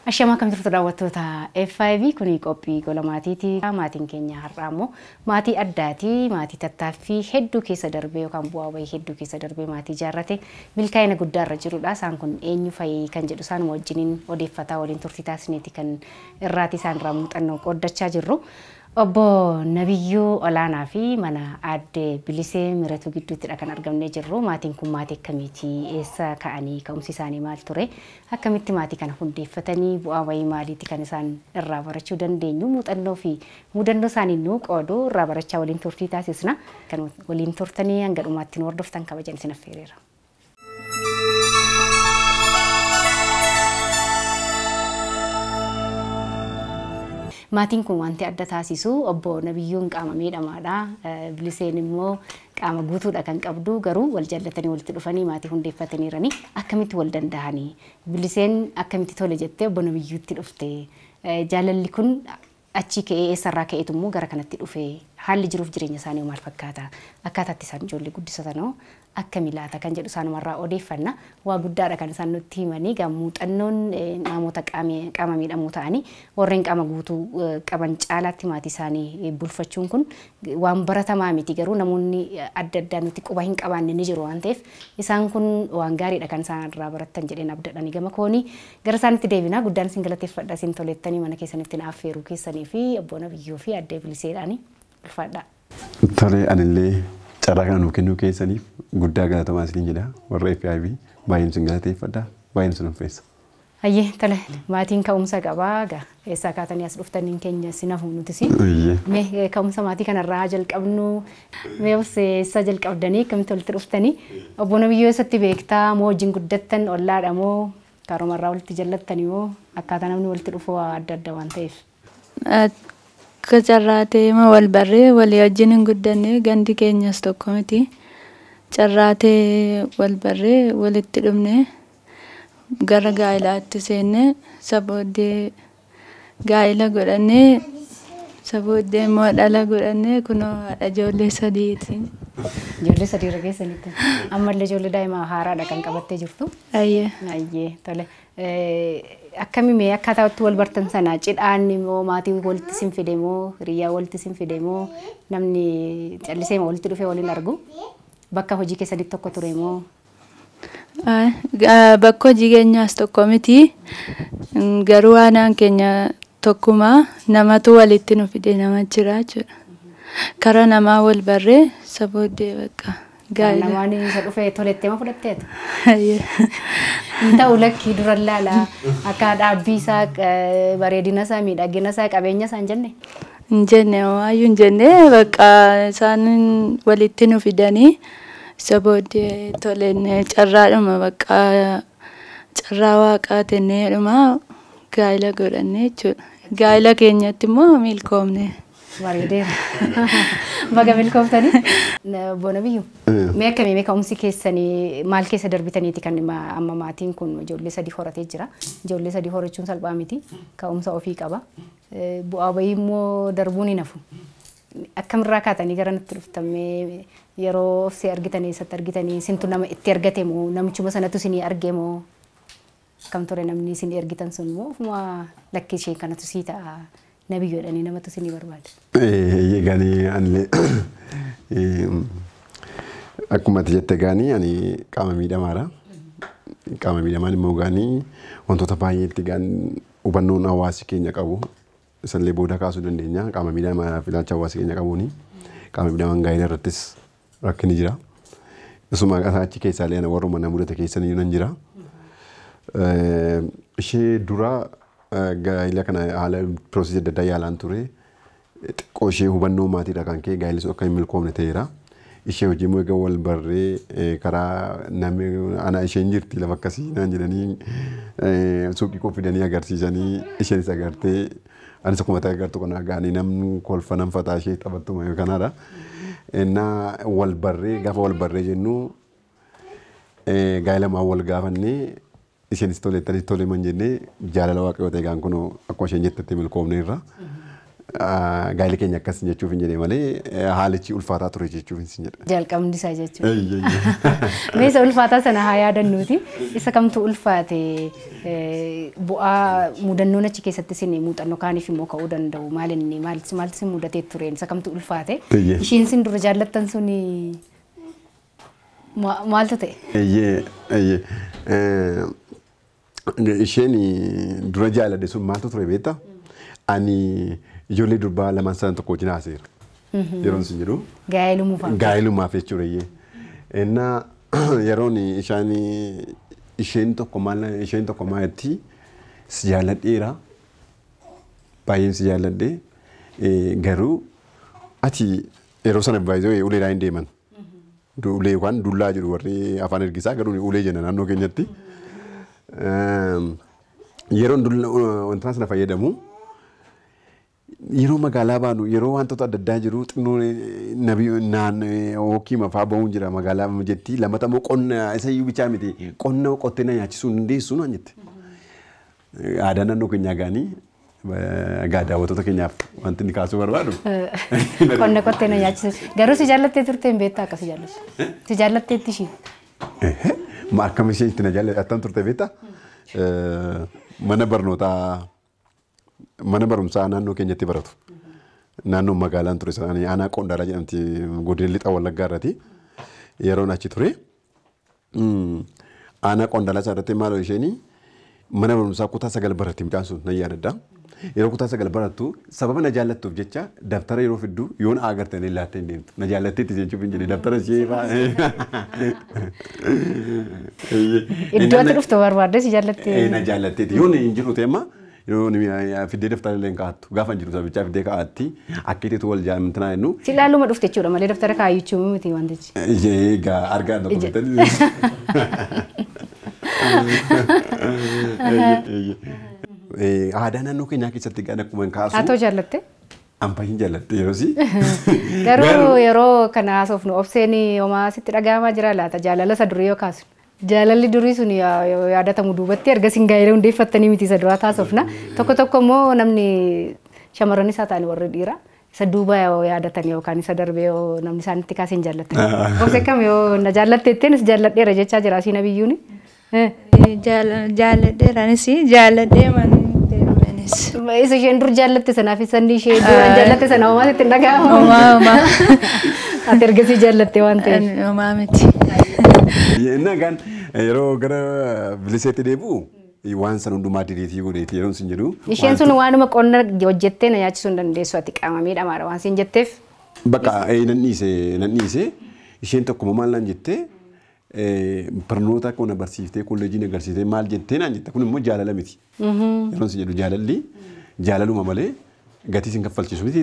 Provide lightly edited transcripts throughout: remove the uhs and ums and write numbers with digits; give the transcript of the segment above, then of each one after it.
Ashama kam turtu daawwattoota F5 kuni qophii gola maatiiti. Maatiin keenya har'aa immoo maatii addaati. Maatii tattaaffii hedduu keessa darbee yookaan bu'aa bahii hedduu keessa darbee maatii ijaarrate milkaa'ina guddaa irra jirudha. Isaan kun eenyu fa'i kan jedhu isaan wajjiniin odeeffataa waliin turtii taasisneeti kan irraati isaan irraa muuxannoo qooddachaa jirru. Obbo Nabiyyuu Olaanaa fi mana aadde Bilisee Miratu gidduuttidha kan argamnee jirru. Maatiin kun maatii akkamiiti? Eessa ka'anii ka'umsi isaanii maal ture? Akkamitti maatii kana hundeeffatanii bu'aa bahii maaliiti kan isaan irraa barachuu dandeenyu? Muuxannoo fi mudannoo isaanii nuu qoodu irraa barachaa waliin turtii taasisna. Kan waliin turtanii hanga dhumaatti nu hordoftan kabajan isin affeereera. Maatiin kun wanti adda taasisu obbo Nabiyyuun qaama miidhamaadha. Biliseen immoo qaama guutuudha kan qabdu garuu wal jaallatanii walitti dhufanii maatii hundeeffataniiranii akkamitti wal danda'anii Biliseen akkamitti tole jettee obbo Nabiyyuutti dhufte jaalalli kun achi ka'ee eessarraa ka'eetu immoo gara kanatti dhufe haalli jiruuf jireenya isaanii maal fakkaata akkaataatti isaan ijoollee guddisatan akkami laata kan jedhu isaanumarraa odeeffanna waa guddaadha kan isaan nutti himanii muuxannoon namoota qaama miidhamoo ta'anii warreen qaama guutuu qaban caalaatti maatii isaanii bulfachuun kun waan baratamaa miti garuu namoonni adda addaa nuti quba hin qabaanne ni jiru waan ta'eef isaan kun waan gaariidha kan isaan irraa baratan jedheen abdadhanii gama koonii gara isaanitti deebinaa guddaan isin galateeffadha isin tolettanii mana keessanitti na affeeruu keessanii fi obbo Nabiyyuu fi aadde Biliseedhaani ulfaadha. Tole anillee carraa kana nuuf kennuu keessaniif guddaa galatamaa isin jedha warra FIB baay'een isin galateeffadha baay'een isin ulfeessa. Ayyee tole maatiin ka'umsa qabaa gaa eessaa kaatanii as dhuftaniin keenya sinafu nutisi. Mee ka'umsa maatii kanarraa jalqabnu mee eessa jalqabdanii akkamitti walitti dhuftanii obbo Nabiyyuu eessatti beektaa moo wajjin guddattan ollaadha moo karoomarraa walitti jallattanii moo akkaataa namni walitti dhufu adda adda waan ta'eef. Carraatee ma wal barree walii wajjin hin guddanne gandi keenyas tokko miti. Carraatee wal barree walitti dhufne gara gaa'ilaatti seenne sabooddee gaa'ila godhanne sabooddee immoo dhala godhanne kunoo haadha ijoollee sadiiti. Ijoollee sadii irra keessanitti ammallee ijoollee daa'imaa haaraadha kan qabattee jirtu. Ayyee tole. Akkamii akkaataatti wal bartan sana cidhaan immoo maatii walitti sin fide moo hiriyaa walitti sin fide moo namni callisee walitti dhufee waliin argu bakka hojii keessanitti tokko ture moo? Bakka hojii keenyaas tokko miti garuu aanaan keenya tokkuma namatu walitti nu fide nama jira jechuudha. Karaa namaa wal barree sabooddee bakka. Namaan isa dhufee tolettee ma fudhatteetu? Ta'u lakkii dura laala akka dhaabbii isaa bareedina isaa miidhagina isaa qabeenya isaa hin jenne? Hin jenne waayyuu hin jenne bakka isaan walitti nu fidanii sabooddee tolenne carraadhuma bakka carraa waaqaa tenneedhuma gaa'ila godhanne jechuudha. Gaa'ila keenyatti immoo milkoomne. Bareedeera. Baga milkooftanii obbo Nabiyyuu mee akkamii ka'umsi keessanii maal keessa darbitaniiti kan amma maatiin kun ijoollee sadii horatee jira. Ijoollee sadii horachuun salphaa miti. Ka'umsa ofii qaba. Bu'aa bahii immoo darbuun hin hafu. Akkamirraa kaatanii gara nutti dhuftamee yeroo si argitanii eessatti argitanii sintu nama itti argate moo namichuma sanatu isinii arge moo akkam ture namni isin ergitan sun moo ofuma lakkii ishee kanatu sii ta'a. Nabiyyoodhanii namatu isinii barbaade. Eeganii anillee akkuma ati jette gaanii ani qaama miidhamaadha. Qaama miidhamaan immoo gaanii wantoota baay'eetti gaan hubannoon hawaasi keenya qabu isallee booda kaasuu dandeenya. Qaama miidhamaa filaacha hawaasi keenya qabuuni. Qaama miidhamaan gaa'ila irrattis rakkinni jira. Isuma achi keessaallee warruma na mudate keessanii nan jira. Ishee dura gaa'ila kana haala piroosesii adda addaa yaalaan ture. Xiqqoo ishee hubannoo maatiidha kan ka'e gaa'illi sun akka hin milkoomne ta'eera. Ishee hojii immoo egaa wal barree karaa namni ana isheen jirti lafa akkasii naan jedhanii suuqii koo fidanii agarsiisanii isheenis agartee anis akkuma ta'e agartu kana gaanii namni kolfa nanfataa ishee taphattuma kanaadha. Innaa wal barree gaafa wal barree jennu gaa'ila maa wal gaafannee isheenis toleettanis tolee man jennee jaalala waaqayyoo ta'e gaan kunoo akkuma isheen jettetti milkoomne irra. gaa'ela keenya akkas jechuuf hin jedhee malee haalichi ulfaataa ture jechuuf hin jedha. Jalqabni isaa jechuudha. Mee isa ulfaataa sana haa yaadannuuti. Isa kamtu ulfaate bu'aa mudannoon achi keessatti isin muuxannoo kaaniif immoo ka'uu danda'u maalinni maaltu isin mudatee tureen isa kamtu ulfaate. Ishiin isin dura jaallattan suni maaltu ta'e? Isheen dura jaaladhe sun maaltu ture beektaa? Ani ijoollee durbaa lamaan sana tokko wajjin haaseera. Yeroon sun jedhu. Gaa'elumaaf. Gaa'elumaaf jechuudha iyyee. Innaa yeroon isheen tokko maalitti si jaalladheera. Baay'een si jaalladhee garuu ati yeroo sana baay'ee uleedhaan hin deeman. Ulee yookaan dullaa jedhu warri afaan ergisaa garuu ulee jenna naannoo keenyatti. Yeroon wantoota sana fayyadamu yeroo magaalaa baanu yeroo wantoota adda addaa jiru xinnoo hookii mafaa ba'uun jira magaalaa jetti lamata immoo qonna isa iyyuu bichaa miti qonna qottee na nyaachisuu hin dandeessu naan jette. Aadaa naannoo keenyaa gaanii egaa daawwattoota keenyaaf wanti inni kaasuu barbaadu. Qonna qottee na nyaachisuu garuu si jaallattee turte hin beektaa akka si jaallattu. Si jaallatteetti ishii. Akkam isheen itti na jaallatte attam turte beektaa? Mana barumsaa naannoo keenyatti baratu. Naannoo magaalaan ture sana aanaa Qondaalaa jedhamti godina lixa Wallaggaa irratti yeroon achi ture. Aanaa Qondaalaa isaa irratti maaloo isheen mana barumsaa kutaa 9 baratti mucaan sun na yaadadha. Yeroo kutaa 9 barattu sababa na jaallattuuf jecha daftara yeroo fiddu yoon agartee ni laattee hin deemtu. Na jaallatteetti jechuuf hin jedhe daftara ishee iddoo ati dhuftu barbaadde si jaallattee. Na jaallatteetti yoon hin jiru teema yoon fiddee daftara illee kaa'attu gaafa hin jiru sabichaa fiddee kaa'atti akka itti wal jaalamtinaa jennu. Si ilaaluma dhufte jechuudha malee daftara kaayyachuu miti wantichi. Egaa argaa aadaa naannoo keenyaa keessatti kan akkuma kaasu. Atoo jaallatte? Ampaayin jaallatte yeroo si. Garuu yeroo kana haasofnu obseen homaa sitti dhaga'amaa jira laata jaalala isa durii yoo kaasu. Jaalalli durii sun yaadatamu duubatti erga isin gaa'ela hundeeffattanii miti isa duraa taasofna. Tokko immoo namni shamarran isaa ta'anii warri dhiiraa isa duuba yaadatan yookaan isa darbee yoo namni isaanitti kaasee hin jaallattan. Obsee kam yoo na jaallatteetteen is jaalladheera jechaa jira asii nabiyyuuni. Jaalladheeranis jaalladhee man deemanis. Isa isheen dur jaallatte sanaaf sanni ishee duraan jaallatte sana homaa sitti hin dhaga'amu. Homaa. Ati ergasii jaallatte waan ta'eef. Homaa miti. Nagaan yeroo gara biliseetti deebi'u waan san hundumaa direetii godheeti yeroo sin jedhu. Isheen sun waanuma qonna hojjettee na nyaachisuu hin dandeessu ati qaama miidhamaadha waan sin jetteef. Bakka nan dhiise isheen tokkuma maal naan jettee barnoota akkuma barsiiftee kolleejii agarsiiftee maal jettee naan jette kun immoo jaalala miti. Yeroo sin jedhu jaalaluma malee gatii sin kaffalchiisu miti.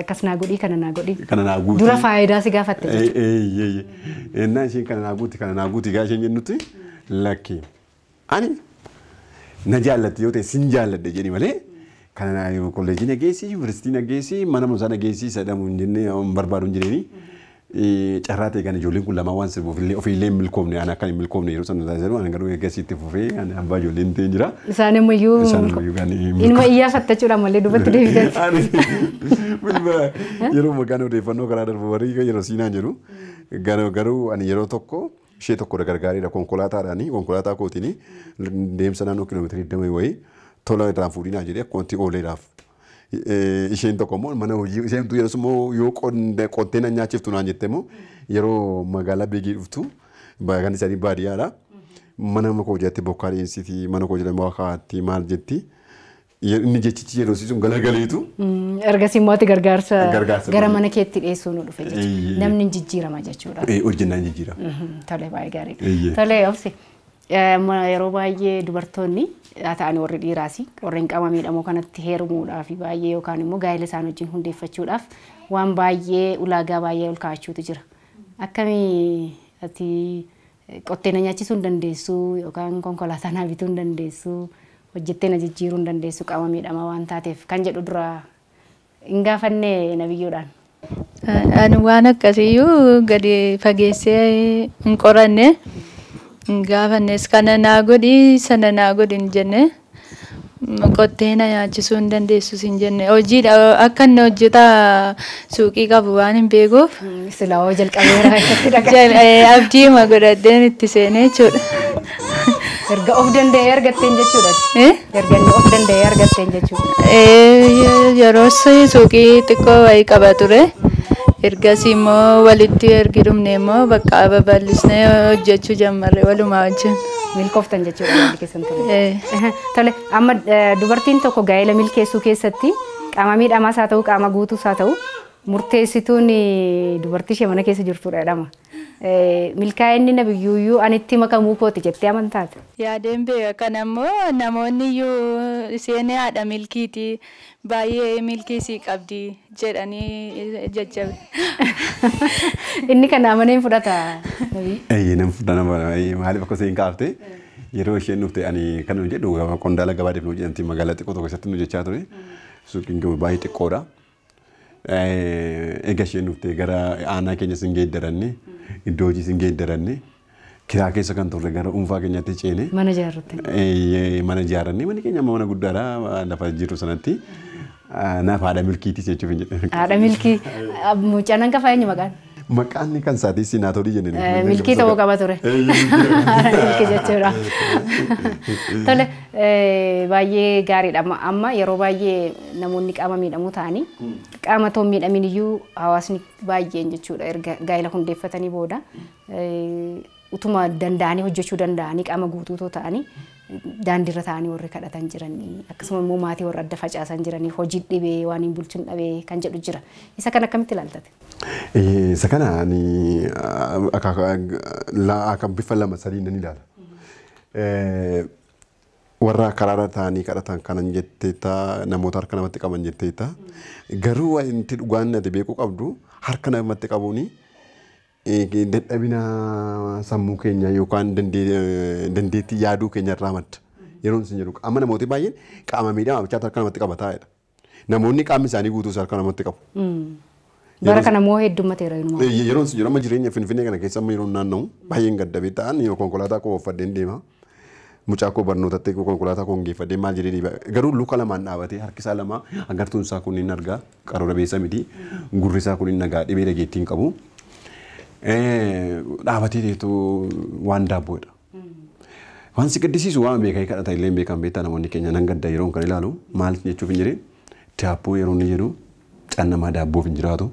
Kas naa godhii kana naa godhii. Kana naa guutii. Dura faayidaa si gaafatte jechuudha. Ennaa isheen kana naa guutii gaa isheen jennutti lakki. Ani na jaallatte yoo ta'e sin jaalladhe jedhi malee kana kolleejii nageessi yuunivarsiitii nageessi mana barumsaa nageessi sadhamu hin jennee barbaadu hin jireeni. Carraa ta'e kan ijoolleen kun lamaan waan sirbuuf ofiillee milkoomne ana kan milkoomne yeroo sana taasisu ana garuu eeggasiitti fufee abbaa ijoolleen ta'e jira. Isaan immoo ilma iyyaafate jechuudha malee duubatti deebisan. Yeroo maqaan odeeffannoo karaa darbu warri yeroo siinaan jiru garuu ani yeroo tokko ishee tokko gargaariidha konkolaataa kootiin deemsa naannoo kiiloomeetirii 20 wayii tola irraan fuudhinaa jedhee akkuma itti ooleedhaaf. Isheen tokko immoo mana hojii isheen yeroo immoo yoo qottee na nyaachiftu naan jette immoo yeroo magaalaa beekii dhuftu kan isaanii baadiyyaadha. Mana koo jettee bokkaa dhiyeessiti mana koo jedhamu kaa'atti maal jetti. Inni jechichi yeroo sun galagaleetu. Ergasii immoo ati gargaarsa gara mana keetti dhiyeessuu nu dhufe jechuudha. Namni jijjiirama jechuudha. Hojjennaan jijjiirama. Tole baay'ee gaarii. Tole obsi. Yeroo baay'ee dubartoonni ta'anii warri dhiiraas warreen qaama miidhamoo kanatti heerumuudhaaf baay'ee yookaan immoo gaa'ela isaan wajjin hundeeffachuudhaaf waan baay'ee ulaagaa baay'ee ol kaa'achuutu jira. Akkamii ati qottee na nyaachisuu hin dandeessu yookaan konkolaataa na bituu hin dandeessu hojjettee na jijjiiruu hin dandeessu qaama miidhamaa waan taateef kan jedhu dura hin gaafannee nabiyyoodhaan. Ani waan akkasiyyuu gadi fageessee hin qoranne. Gaafannes kana naa godhi sana naa godhi hin jenne qottee na nyaachisuu hin dandeessu siin jenne hojiidha akka inni hojjeta suuqii qabu waan hin beekuuf Silaa hoo jalqabeera akkatti dhagaa. abdiima godhadheen itti seenee jechuudha. Erga of danda'ee argatteen jechuudha. Erga inni of danda'ee argatteen jechuudha. Yeroo suuqii xiqqoo wayii qaba ture. Ergasii immoo walitti ergi dhumne immoo bakka babal'isnee hojjechuu jalqabne walumaa wajjin. Milkooftan jechuudha walli keessan ture. Tole amma dubartiin tokko gaa'ela milkeessuu keessatti qaama miidhamaas haa ta'u qaama guutuus haa ta'u murteessituun dubartii ishee mana keessa jirtudha jedhama. Milkaa'inni nabiyyuuyyuu anitti makamuu kooti jettee amantaati. Yaadeen beeka kana immoo namoonni iyyuu isheen haadha milkiiti baay'ee milkii sii qabdi jedhanii jajjabe. Inni kana amaneen fudhata. Nam fudhana maaliif akka isheen kaafte yeroo isheen dhufte ani kan jedhu qondaala gabaadhaaf nu jedhamti magaalaa xiqqoo tokko keessatti nu jechaa ture. Suuqiin baay'ee xiqqoodha. Egaa isheen dhufte gara aanaa keenya sin geeddaranne iddoo hojii sin geeddaranne kiraa keessa kan turre gara dhuunfaa keenyatti ceene. Mana ijaarratte. Mana ijaarranne manni keenya mana guddaadha lafa jiru sanatti. Naaf haadha milkiitis jechuuf hin jedhame. Haadha milkii mucaan hanga faayinni maqaan. Maqaan kan isaatii Sinaatorii jennee. Milkii ta'uu qaba ture. Milkii jechuudha. Tole baay'ee gaariidha. Amma yeroo baay'ee namoonni qaama miidhamuu ta'anii qaama toon miidhamin iyyuu hawaasni baay'een jechuudha erga gaa'ela hundeeffatanii booda utuma danda'anii hojjechuu danda'anii qaama guutuu ta'anii daandiirra ta'anii warri kadhatan jiranii akkasuma immoo maatii warra adda facaasan jiranii hojii dhibee waan hin bulchin dhabee kan jedhu jira. Isa kan akkamitti ilaaltate? Isa kana ani akka bifa lama sadii nan ilaala. Warra karaarra ta'anii kadhatan kanan jettee namoota harka namatti qaban jettee garuu wanti dhugaan ati beekuu qabdu harka namatti qabuuni dadhabina sammuu keenya yookaan dandeettii yaaduu keenya irraa madda. Yeroon isin jedhu amma namooti baay'een qaama miidhamaa bichaatu harka namatti qabataa'edha. Namoonni qaamni isaanii guutuus harka namatti qabu. Bara kana moo heddummateera inuma. Yeroon isin jedhu amma jireenya Finfinnee kana keessa amma yeroon naanna'u baay'een gaddabee ta'an konkolaataa koo uffadheen deema. Mucaa koo barnootatti konkolaataa koo geeffadhee maal jedhee dhiiba. Garuu luka lamaan dhaabatee harki isaa lama agartuun isaa kun hin argaa qaroora beessa miti gurri isaa kun hin nagaa dhibee dhageettiin qabu. Dhaabatee teetu waan daabboodha. Waan si gaddisiisu waan beekaa kadhata illee beekan beektaa namoonni keenya nan gadda yeroo kan ilaalu maal jechuuf hin jedhee daabboo yeroo inni jedhu cannamaa daabboof hin jiraatu.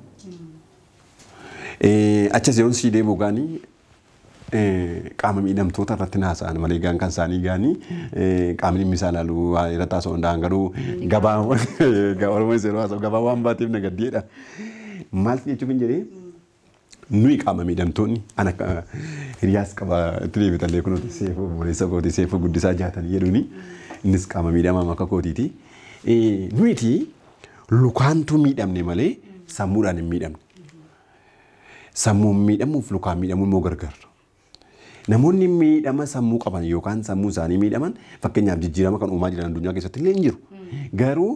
Achas yeroon si deebi'u gaanii qaama miidhamtoota irratti naasa'an malee gaan kan isaanii gaanii qaamni misaa ilaalu irratti haasa'u danda'an garuu gabaa gabaa waan baateef na gaddeedha. Maal jechuuf hin jedhee nuyi qaama miidhamtoonni ana hiriyaas qaba itti deebitallee kunuuti seefuu boleessa kooti seefuu guddisaa jaatanii jedhuuni innis qaama miidhamaa maka kootiiti. Nuyiti lukaantu miidhamne malee sammuudhaan hin miidhamne. Sammuun miidhamuuf lukaan miidhamuun immoo gargaara. Namoonni miidhama sammuu qaban yookaan sammuu isaanii miidhaman fakkeenyaaf jijjiirama kan uumaa jiran addunyaa keessatti illee hin jiru. Garuu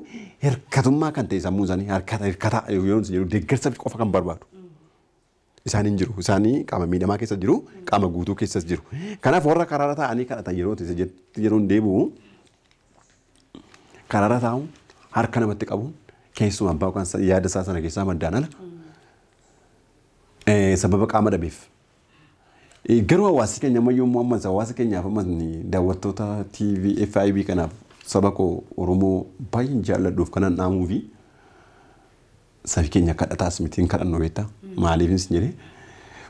hirkatummaa kan ta'e sammuu isaanii hirkataa yoo jedhu deeggarsa qofa kan barbaadu. Isaan hin jiru. Isaanii qaama miidhamaa keessa jiru, qaama guutuu keessas jiru. Kanaaf warra karaarra taa'anii kadhatan yeroo deebi'u karaarra taa'u harka namatti qabuun keessumaa abbaa yookaan yaada isaa sana keessaa maddaan ala sababa qaama dhabeef. Garuu hawaasi keenya ammayyuu immoo ammas hawaasa keenyaaf ammas daawwattoota TV FIB kanaaf saba koo Oromoo baay'een jaalladhuuf kanan dhaamuu fi sabi keenya kadhataas mitiin kadhannu beektaa maaliif hin jedhee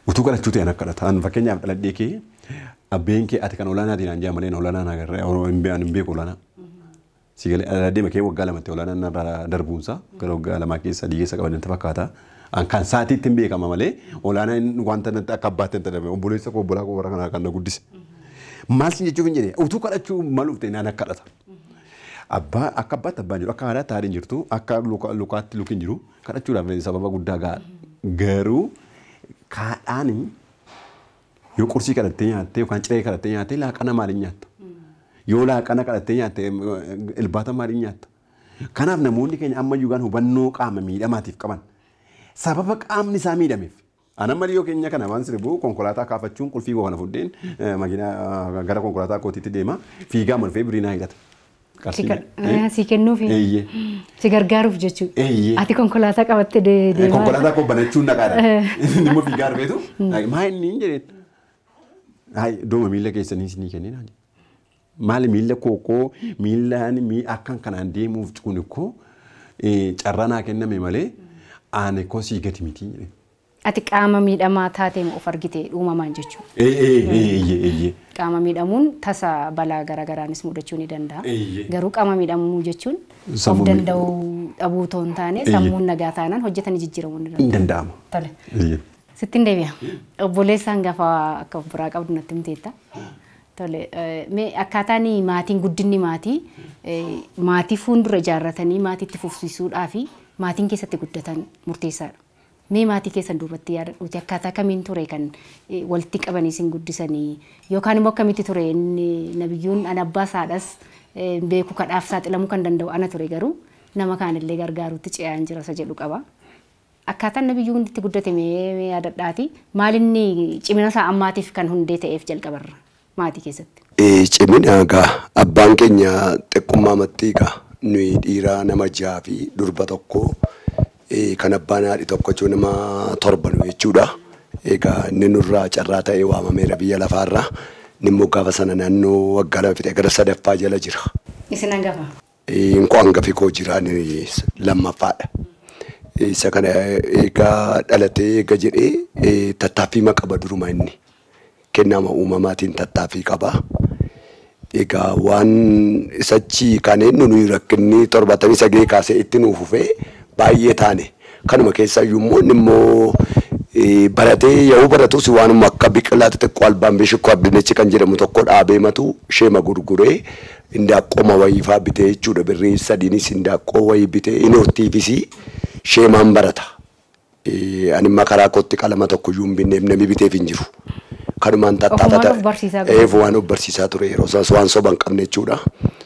utuu kadhachuu ta'an akka kadhataan fakkeenyaaf dhaladhee kee abbeen kee ati kan olaanaatiin aan jaa malee olaanaa nagarree hin beeku olaanaa. Sigalee dhaladhee makee waggaa lamatti olaanaa narraa darbuunsaa gara waggaa lamaa keessa sadii keessa qaban fakkaata. Kan saatiitti hin beekama malee olaanaan wanta natti akka abbaatti hin ta'e obboleessa koo obbolaa koo warra kanaa kan na guddise. Maal sin jechuuf hin jedhee utuu kadhachuu maluuf ta'e naan akka kadhata. Abbaa akka abbaatti abbaan jiru akka haadhaatti haadhiin jirtu akka lukaatti lukiin jiru kadhachuudhaaf sababa guddaa ga'a. Garuu kaadhaan yoo qursii kadhattee nyaattee yookaan ciree kadhattee nyaattee laaqana maaliin nyaatta? Yoo laaqana kadhattee nyaattee ilbaata maaliin nyaatta? Kanaaf namoonni keenya ammayyuu gaan hubannoo qaama miidhamaatiif qaban. Sababa qaamni isaa miidhameef. Ana mariyoo keenya kana waan sirbu konkolaataa kaafachuun qulfii koo kana fuddeen makiinaa gara konkolaataa kootiitti deema fiigaa marfee biriinaa hidhata. Si kennuufi. Si gargaaruuf jechuudha. Ati konkolaataa qabattee deemaa. Konkolaataa koo banachuun naqaadha. Inni immoo fiigaa beetu. Maa inni hin jedheetu. Dooma miila keessanii isinii kennina. Maali miila kookoo miilaan akkan kanaan deemuuf kun koo carraa naa kenname malee ani koo sii gati miti. Ati qaama miidhamaa taatee of argite uumamaan jechuudha. Qaama miidhamuun tasa balaa garaagaraanis mudachuu ni danda'a. Garuu qaama miidhamuu jechuun of danda'uu dhabuu otoo hin taane sammuun nagaa taanaan hojjetanii jijjiiramuu ni danda'a. Hin danda'ama. Tole. Sittiin deebi'a. Obboleessaan gaafa akka of biraa qabdu natti himteetta. Tole. Akkaataan maatiin guddinni maatii fuuldura ijaarratanii maatiitti fufsiisuudhaa fi maatiin keessatti guddatan murteessaadha. Mee maatii keessan duubatti yaadadhuuti akkaataa kamiin ture kan walitti qabanii isin guddisanii yookaan immoo akkamitti ture nabiyyuun ana abbaa saadhas beeku kadhaaf saaxilamuu kan danda'u ana ture garuu nama kaanillee gargaaruutti ce'aan jira isa jedhu qaba. Akkaataan nabiyyuun itti guddate mee yaadadhaati maalinni cimina isaa ammaatiif kan hundee ta'eef jalqabarra maatii keessatti. Cimina egaa abbaan keenya xiqqummaa mattiiqa nuyi dhiiraa nama 6 fi durba tokko. Kan abbaan haadhi tokko jechuun nama 7 jechuudha. Egaa inni nurraa carraa ta'ee waamameera biyya lafaarraa. Inni immoo gaafa sana naannoo waggaa 2 fixee gara 3ffaa jala jira. Isin hangafa? Inkoo hangafi koo jira lammaffaadha. Isa kana egaa dhalatee eega jedhee tattaaffii qaba duruma inni. Kennama uumamaatiin tattaaffii qaba. Egaa waan isachi kan inni nuyi rakkinni 79 kaasee itti nuuf fufee baay'ee taane kanuma keessa iyyuu immoo baratee yoo baratus waanuma akka biqilaatti xiqqoo albaan beeshikoo abdinechi kan jedhamu tokko dhaabee matu sheema gurguree indaaqqoo wayiifaa bitee jechuudha birrii 3 indaaqqoo wayii bitee inoottiifis sheemaan barata. Ani makaraa kootti qalama tokko iyyuu hin binneef namni biteef hin jiru. Kanumaan tattaafata. Waan of barsiisaa ture yeroo isaas waan soban qabne jechuudha.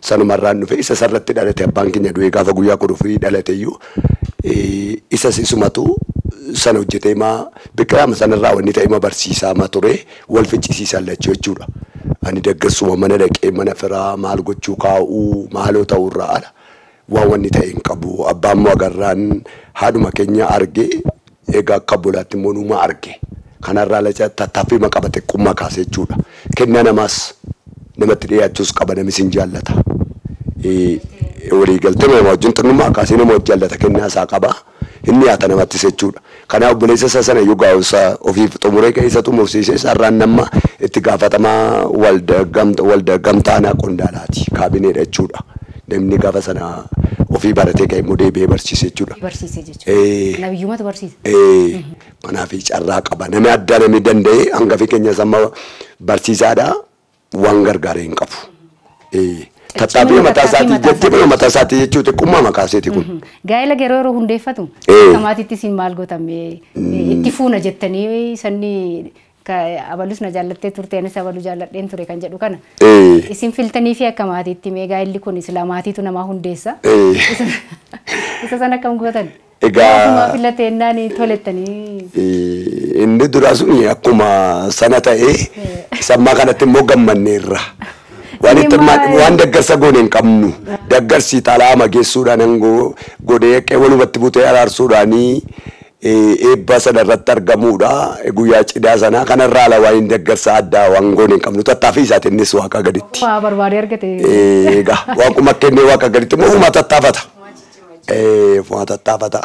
Sanumarraan dhufe isa sarratti dhalate abbaan keenya du'ee gaafa guyyaa 10 dhalate iyyuu isas isumatu sana hojjetee biqilaama sanarraa wanni ta'e barsiisaa ture wal ficcisiisan lachuu jechuudha. Ani daggarsuma mana dhaqee mana firaa maal gochuu kaa'uu maaloo ta'urraa ala waan wanni ta'e hin qabu. Abbaan immoo agarraan haadhuma keenya argee egaa akka bolaatti immoo numa arge. Kanarraa lacha tattaaffii qaba xiqqummaa kaasee jechuudha. Kennaa namaas namatti dhiyaachuus qaba namis hin jaallata. Walii galtee nama wajjin xinnummaa kaasee nama wajjin jaallata kennaa isaa qaba. Inni nyaata namattis jechuudha. Kanaaf obboleessa isaa sana yoo gaa'uusa ofiif xumuree keessa xumursiisee sarraan nama itti gaafatamaa waldaa gamtaanaa qondaalaati kaabineedha jechuudha. Namni gaafa sana ofii baratee ka'e immoo deebi'ee barsiise jechuudha. Barsiise jechuudha. Nabiyyuumatu barsiise. Manaa fi carraa qaba. Namni addaa namni danda'e hangafi keenya sama barsiisaadha waan gargaaree hin qabu. Tattaaffii mataa isaatii jajjabina mataa isaatii jechuudha xiqqummaa makaaseeti kun. Gaa'ela yeroo hundeeffatu kamaatiitti isin maal godhame itti fuuna jettanii sanni abalus na jaallattee turte anis abaluu jaalladheen ture kan jedhu kana. Isin filtanii fi akka maatiitti mee gaa'elli kun islaamaatiitu namaa hundeessa. Isa sana akkam gootan? Egaa filatee naani tolettanii. Inni duraa sun akkuma sana ta'ee sammaa kanatti immoo gammanneerra. Waan daggarsa goone hin qabnu. Daggarsi xalaama geessuudhaan godhee walumatti butee araarsuudhaanii eebba sana irratti argamuudha. Guyyaa cidhaa sana kanarraa ala waan daggarsa addaa waan goone hin qabnu. Tattaaffii isaati innis waaqa gaditti. Waa barbaadee argate. Egaa waaquma kennee waaqa gaditti immoo uumaa tattaafata. Uumaa tattaafata.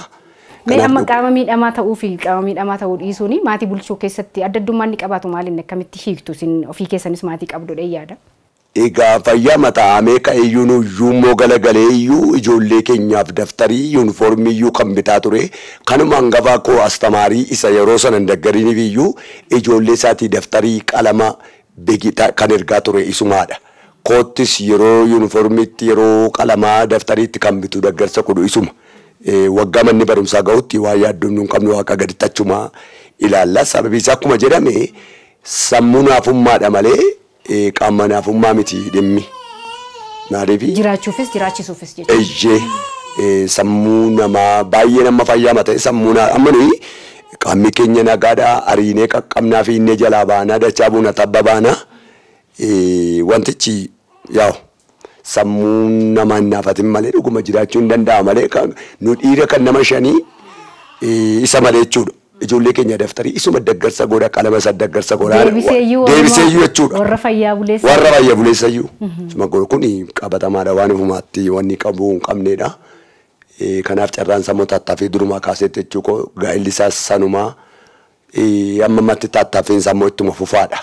Mee amma qaama miidhamaa ta'uu fi qaama miidhamaa ta'uu dhiisuun maatii bulchuu keessatti adda addummaan ni qabaatu maaliin akkamitti hiiktu isin ofii keessanis maatii qabdudha yaada. Egaa fayyaa mataa meeqa iyyuu nuyyuu immoo galagalee iyyuu ijoollee keenyaaf daftarii yuunifoormii iyyuu kan bitaa ture kanuma hangafaa koo astamaarii isa yeroo sana hin daggariiniif iyyuu ijoollee isaatii daftarii qalama beekitaa kan ergaa ture isumaadha. Koottis yeroo yuunifoormiitti yeroo qalamaa daftariitti kan bitu daggarsa kudhu isuma. Waggaa manni barumsaa ga'utti waa yaaddoon nuun qabnu waaqa gaditti achuma ilaalla. Sababii isaa akkuma jedhame sammuu naafummaadha malee. Qaama naafummaa miti dhimmi. Maaliif? Jiraachuufis jiraachisuufis jechuudha. Sammuu namaa baay'ee nama fayyaa mata'e sammuu amma nuyi qaamni keenya nagaadhaa ariinee qaqqabnaa fi inni jalaa baanaa dachaa buuna tabba baanaa wantichi yaa'u sammuun nama hin naafatin malee dhuguma jiraachuu hin danda'a malee nu dhiira kan nama shanii isa malee jechuudha. Ijoollee keenya daftarii isuma daggarsa godha qalama isa daggarsa godha deebiseeyyuu jechuudha. Warra fayyaa buleessa. Warra fayyaa buleessayyuu. Suma kun qabatamaadha waan ifumaatti wanni qabu hin qabneedha. Kanaaf carraan sammuu tattaaffii durumaa kaasetti jechuudha gaa'illi isaas sanumaa amma matti tattaaffiin sammuu ittuma fufaadha.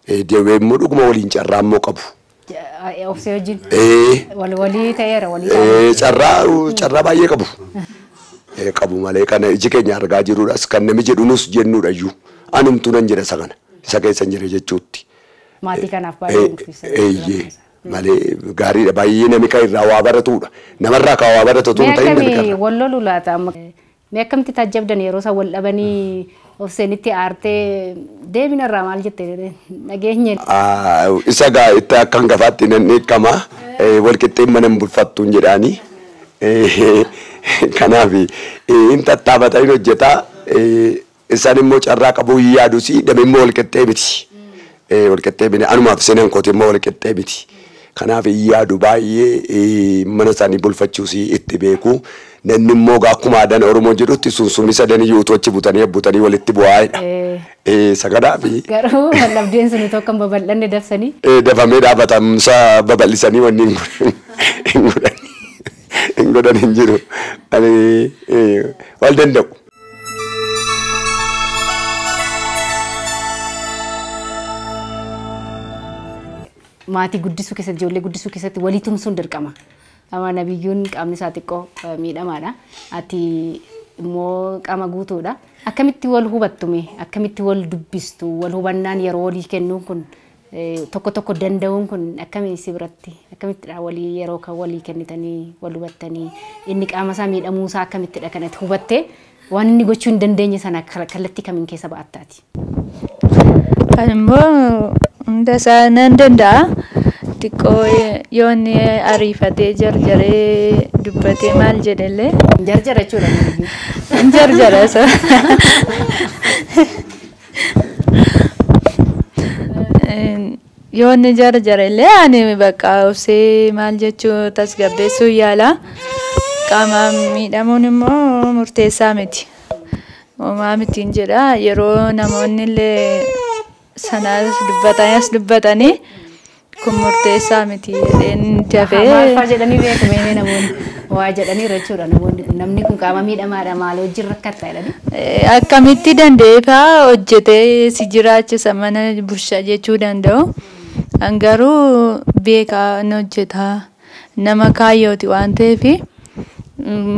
Deebi'ee immoo dhuguma waliin carraa immoo qabu. Obsee wajjin. Walii ta'eera walii. Carraa baay'ee qabu. Qabu malee kana iji keenya argaa jiruudhaas kan nami jedhuunus jennuudha iyyuu anumtuu nan jedha isa kana isa keessa hin jire jechuutti. Maatii kanaaf baay'ee murteessaa. Malee gaariidha baay'ee nami kan irraa waa baratudha namarraa kan waa baratu tun ta'in nami kan. Wal loluu laata mee akkamitti taajjabdan yeroo isaan wal dhabanii obseenitti aartee deebinarraa maal jettee nageenya. Isa gaa itti akka hangafaatti nan eekama wal qixxeen mana hin bulfattuun jedhaanii. Kanaaf in tattaafatanii hojjetaa isaan immoo carraa qabuu hin yaadusi damee immoo wal qixxee miti. Wal qixxee miti anumaaf seenaan kooti immoo wal qixxee miti. Kanaaf hin yaadu baay'ee mana isaanii bulfachuus itti beeku. Namni immoo akkuma aadaa Oromoo jedhutti sunsumni sadan iyyuu utuu achi butanii walitti bu'aa'edha. Sagadaaf. Garuu labdeen sun tokko babal'anne dabsanii. Dafamee dhaabatamsa babal'isanii wanni hin godhan. Godhan hin jiru. Wal danda'u. Maatii guddisuu keessatti ijoollee guddisuu keessatti walii tumsuun dirqama. Amma nabiyyuun qaamni isaa xiqqoo miidhamaadha. Ati immoo qaama guutuudha. Akkamitti wal hubattume? Akkamitti wal dubbistu? Wal hubannaan yeroo walii kennuun kun tokko tokko danda'uun kun akkamii si biratti akkamittidha walii yeroo kan walii kennitanii wal hubattanii inni qaama isaa miidhamuu isaa akkamittidha kanatti hubattee waan inni gochuu hin dandeenye sana kallattii kamiin keessa ba'attaati. Kan immoo hunda isaa nan danda'a xiqqoo yoo inni ariifatee jarjaree dubbatee maal jedhellee. Jarjara jechuudha. Jarjara isa. Yoo inni jarjarellee ani bakka obsee maal jechuu tasgabbeessuu yaala. Qaama miidhamuun immoo murteessaa miti. Uumaa mitiin jedha yeroo namoonni illee sanas dubbatanii kun murteessaa miti jedheen dafee. Maal jedhanii beeku meeshaalee namoonni waa jedhanii jechuudha namoonni namni kun qaama miidhamaadha maal hojii rakkatta jedhanii. Akkamitti dandeeffaa hojjetee si jiraachisa mana bulchaa jechuu danda'u. Garuu beekaa hojjetaa nama kaayyooti waan ta'eef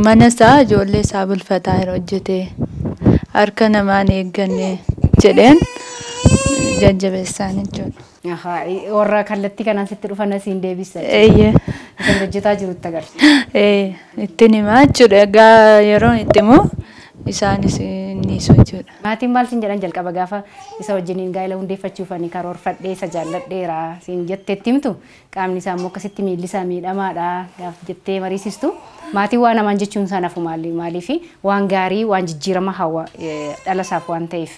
mana isaa ijoollee isaa bulfataa yeroo hojjetee harka namaan eegganne jedheen jajjabeessaan jechuudha. Warra kallattii kanaan sitti dhufan asiin deebisa. Kan hojjetaa jirutti agarra. Ittiin himaa jechuudha. Egaa yeroo itti immoo isaanis niisu jechuudha. Maatiin maal siin jedhan jalqaba gaafa isa wajjiniin gaa'ela hundeeffachuufanii karoorfadhee isa jaalladheera siin jetteetti himtu qaamni isaa immoo akkasitti miilli isaa miidhamaadha gaaf jettee mariisistu maatiin waan namaan jechuun isaa nafu maaliif waan gaarii waan jijjiirama hawa dhala isaaf waan ta'eef.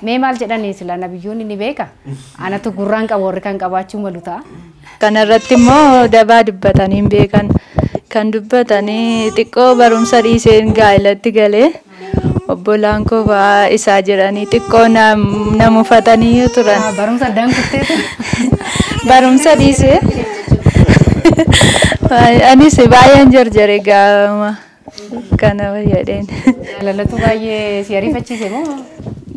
Mee maal jedhanii sila nabiyyuun inni beeka anatu gurraan qabu warri kan qabaachuu malu ta'a. Kanarratti immoo dabaa dubbatanii hin beekan. Kan dubbatanii xiqqoo barumsa dhiiseen gaa'elatti galee obbolaan koo fa'aa isaa jedhanii xiqqoo namufatanii turan. Barumsa addaan kutteetu. Barumsa dhiisee. Anis baay'een jarjare gaama kana jedheen. Jaalalatu baay'ee si ariifachiise moo?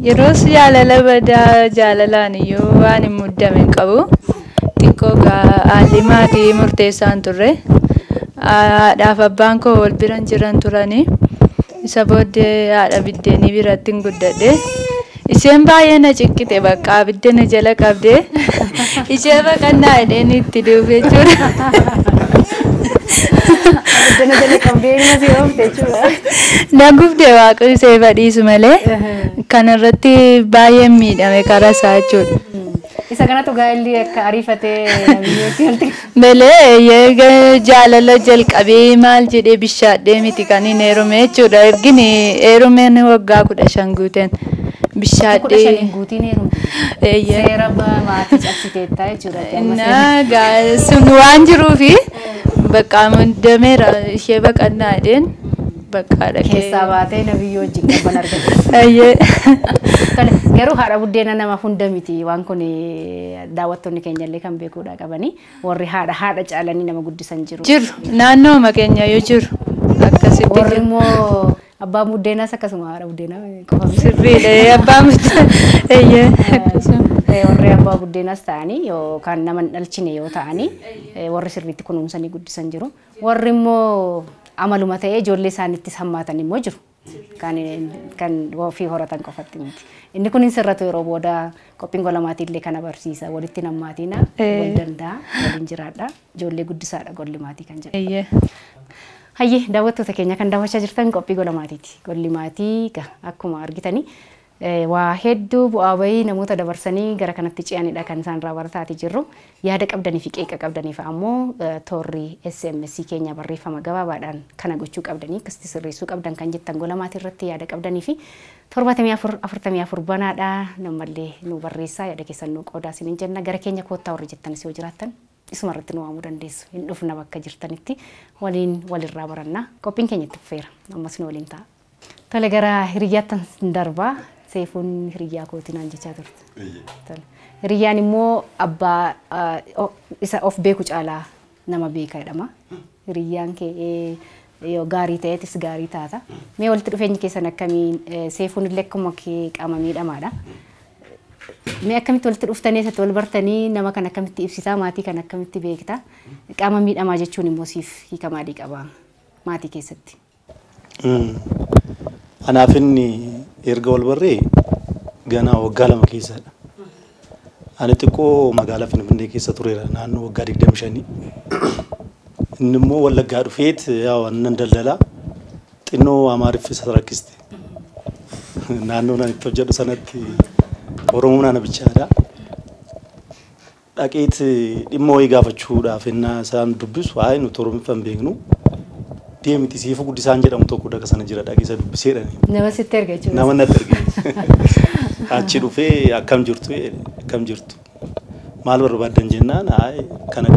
Yeroos jaalala badaa jaalalaan iyyuu waan hin muddame hin qabu. Xiqqoo haalli maatii murteessaan turre. Haadhaaf abbaan koo wal biran jiran turanii isa booddee haadha biddeenii biratti hin guddadhe. Isheen baay'ee na cikkite bakka biddeena jala qabdee ishee baqannaa jedheen itti dhufe jechuudha. Biddeena jala qabdee nama si oofte jechuudha. Na gubdee waaqa ishee badhiisu malee kanarratti baay'ee miidhame karaa isaa jechuudha. Isa kanatu gaa'elli akka ariifatee namni Belee jaalala jalqabee maal jedhee bishaadhee miti kan hin heerume jechuudha. Ergini heerumeen waggaa 15 guuteen bishaadhee. Shaniin guutiin heerumti. Seera maatii cabsiteettaa jechuudha. Naa sun waan jiruufi bakka dameera ishee baqannaa jedheen bakka dhaqee. Keessaa baatee nabiyyoo wajjin qabban argate. Garuu haadha buddeena nama hunda miti waan kun daawwattoonni keenyallee kan beekuudha qabanii warri haadha caalanii nama guddisan jiru. Naannoo keenya yoo jiru akkasitti. Warri immoo abbaa buddeenaas akkasuma haadha buddeenaa qofa sirriidha abbaa buddeenaa warri abbaa buddeenaas ta'anii yookaan nama dhalchine yoo ta'anii warri sirriitti kunuunsanii guddisan jiru. Warri immoo amaluma ta'ee ijoollee isaaniitti hammaatan immoo jiru. Kan ofii horatan qofatti miti. Inni kun sirratu yeroo booda qophiin gola maatiillee kana barsiisa. Walitti nammaatina wal danda'a waliin jiraadha. Ijoollee guddisaadha golli maatii kan jedhamu. Hayyee daawwattoota keenya kan daawwachaa jirtan qophii gola maatiiti. Golli maatii akkuma argitanii waa hedduu bu'aa bahii namoota dabarsanii gara kanatti ce'anidha kan isaan irraa barataati jirru. Yaada qabdanii fi qeeqa qabdaniif ammoo toorri SMS keenya barreeffama gabaabaadhaan kana gochuu qabdanii akkasitti sirreessuu qabdan kan jettan gola maatii irratti yaada qabdanii fi 74 banaadha namallee nu barreessaa yaada keessan nu qoodaa isiniin jenna gara keenya koottaa warri jettanis yoo jiraattan isuma irratti nu waamuu dandeessu hin dhufna bakka jirtanitti waliin walirraa barannaa qophiin keenya itti fufeera ammas nu waliin ta'a. Tole gara hiriyyaattan darbaa Seefuun hiriyyaa kootinaan jechaa turte. Hiriyyaan immoo abbaa isa of beeku caalaa nama beeka jedhama. Hiriyyaan kee yoo gaarii ta'eetis gaarii taata. Mee walitti dhufeenyi keessan akkamiin Seefuun illee akkuma kee qaama miidhamaadha. Mee akkamitti walitti dhuftanii eessatti wal bartanii nama kan akkamitti ibsitaa maatii kan akkamitti beektaa qaama miidhamaa jechuun immoo siif hiika maalii qaba maatii keessatti? Anaaf inni erga wal barree ganaa waggaa 2 keessadha. Ani xiqqoo magaalaa Finfinnee keessa tureera naannoo waggaa 25. Inni immoo Wallaggaa dhufeet yaa wannan daldala xinnoo Amaariffisa rakkiste. Naannoo nan itti hojjedhu sanatti Oromoo nana bichaadha. Dhaqeet dhimma wayii gaafachuudhaaf innaa isaan dubbisu waa'ee nuti Oromiffan beeknu. Deemiti siifu guddisaan jedhamu tokko daga sana jira dhaqee isa dubbiseedhani. Nama sitti erga jechuudha. Nama natti erge. Achi dhufee akkam jirtu. Maal barbaadan jennaan kana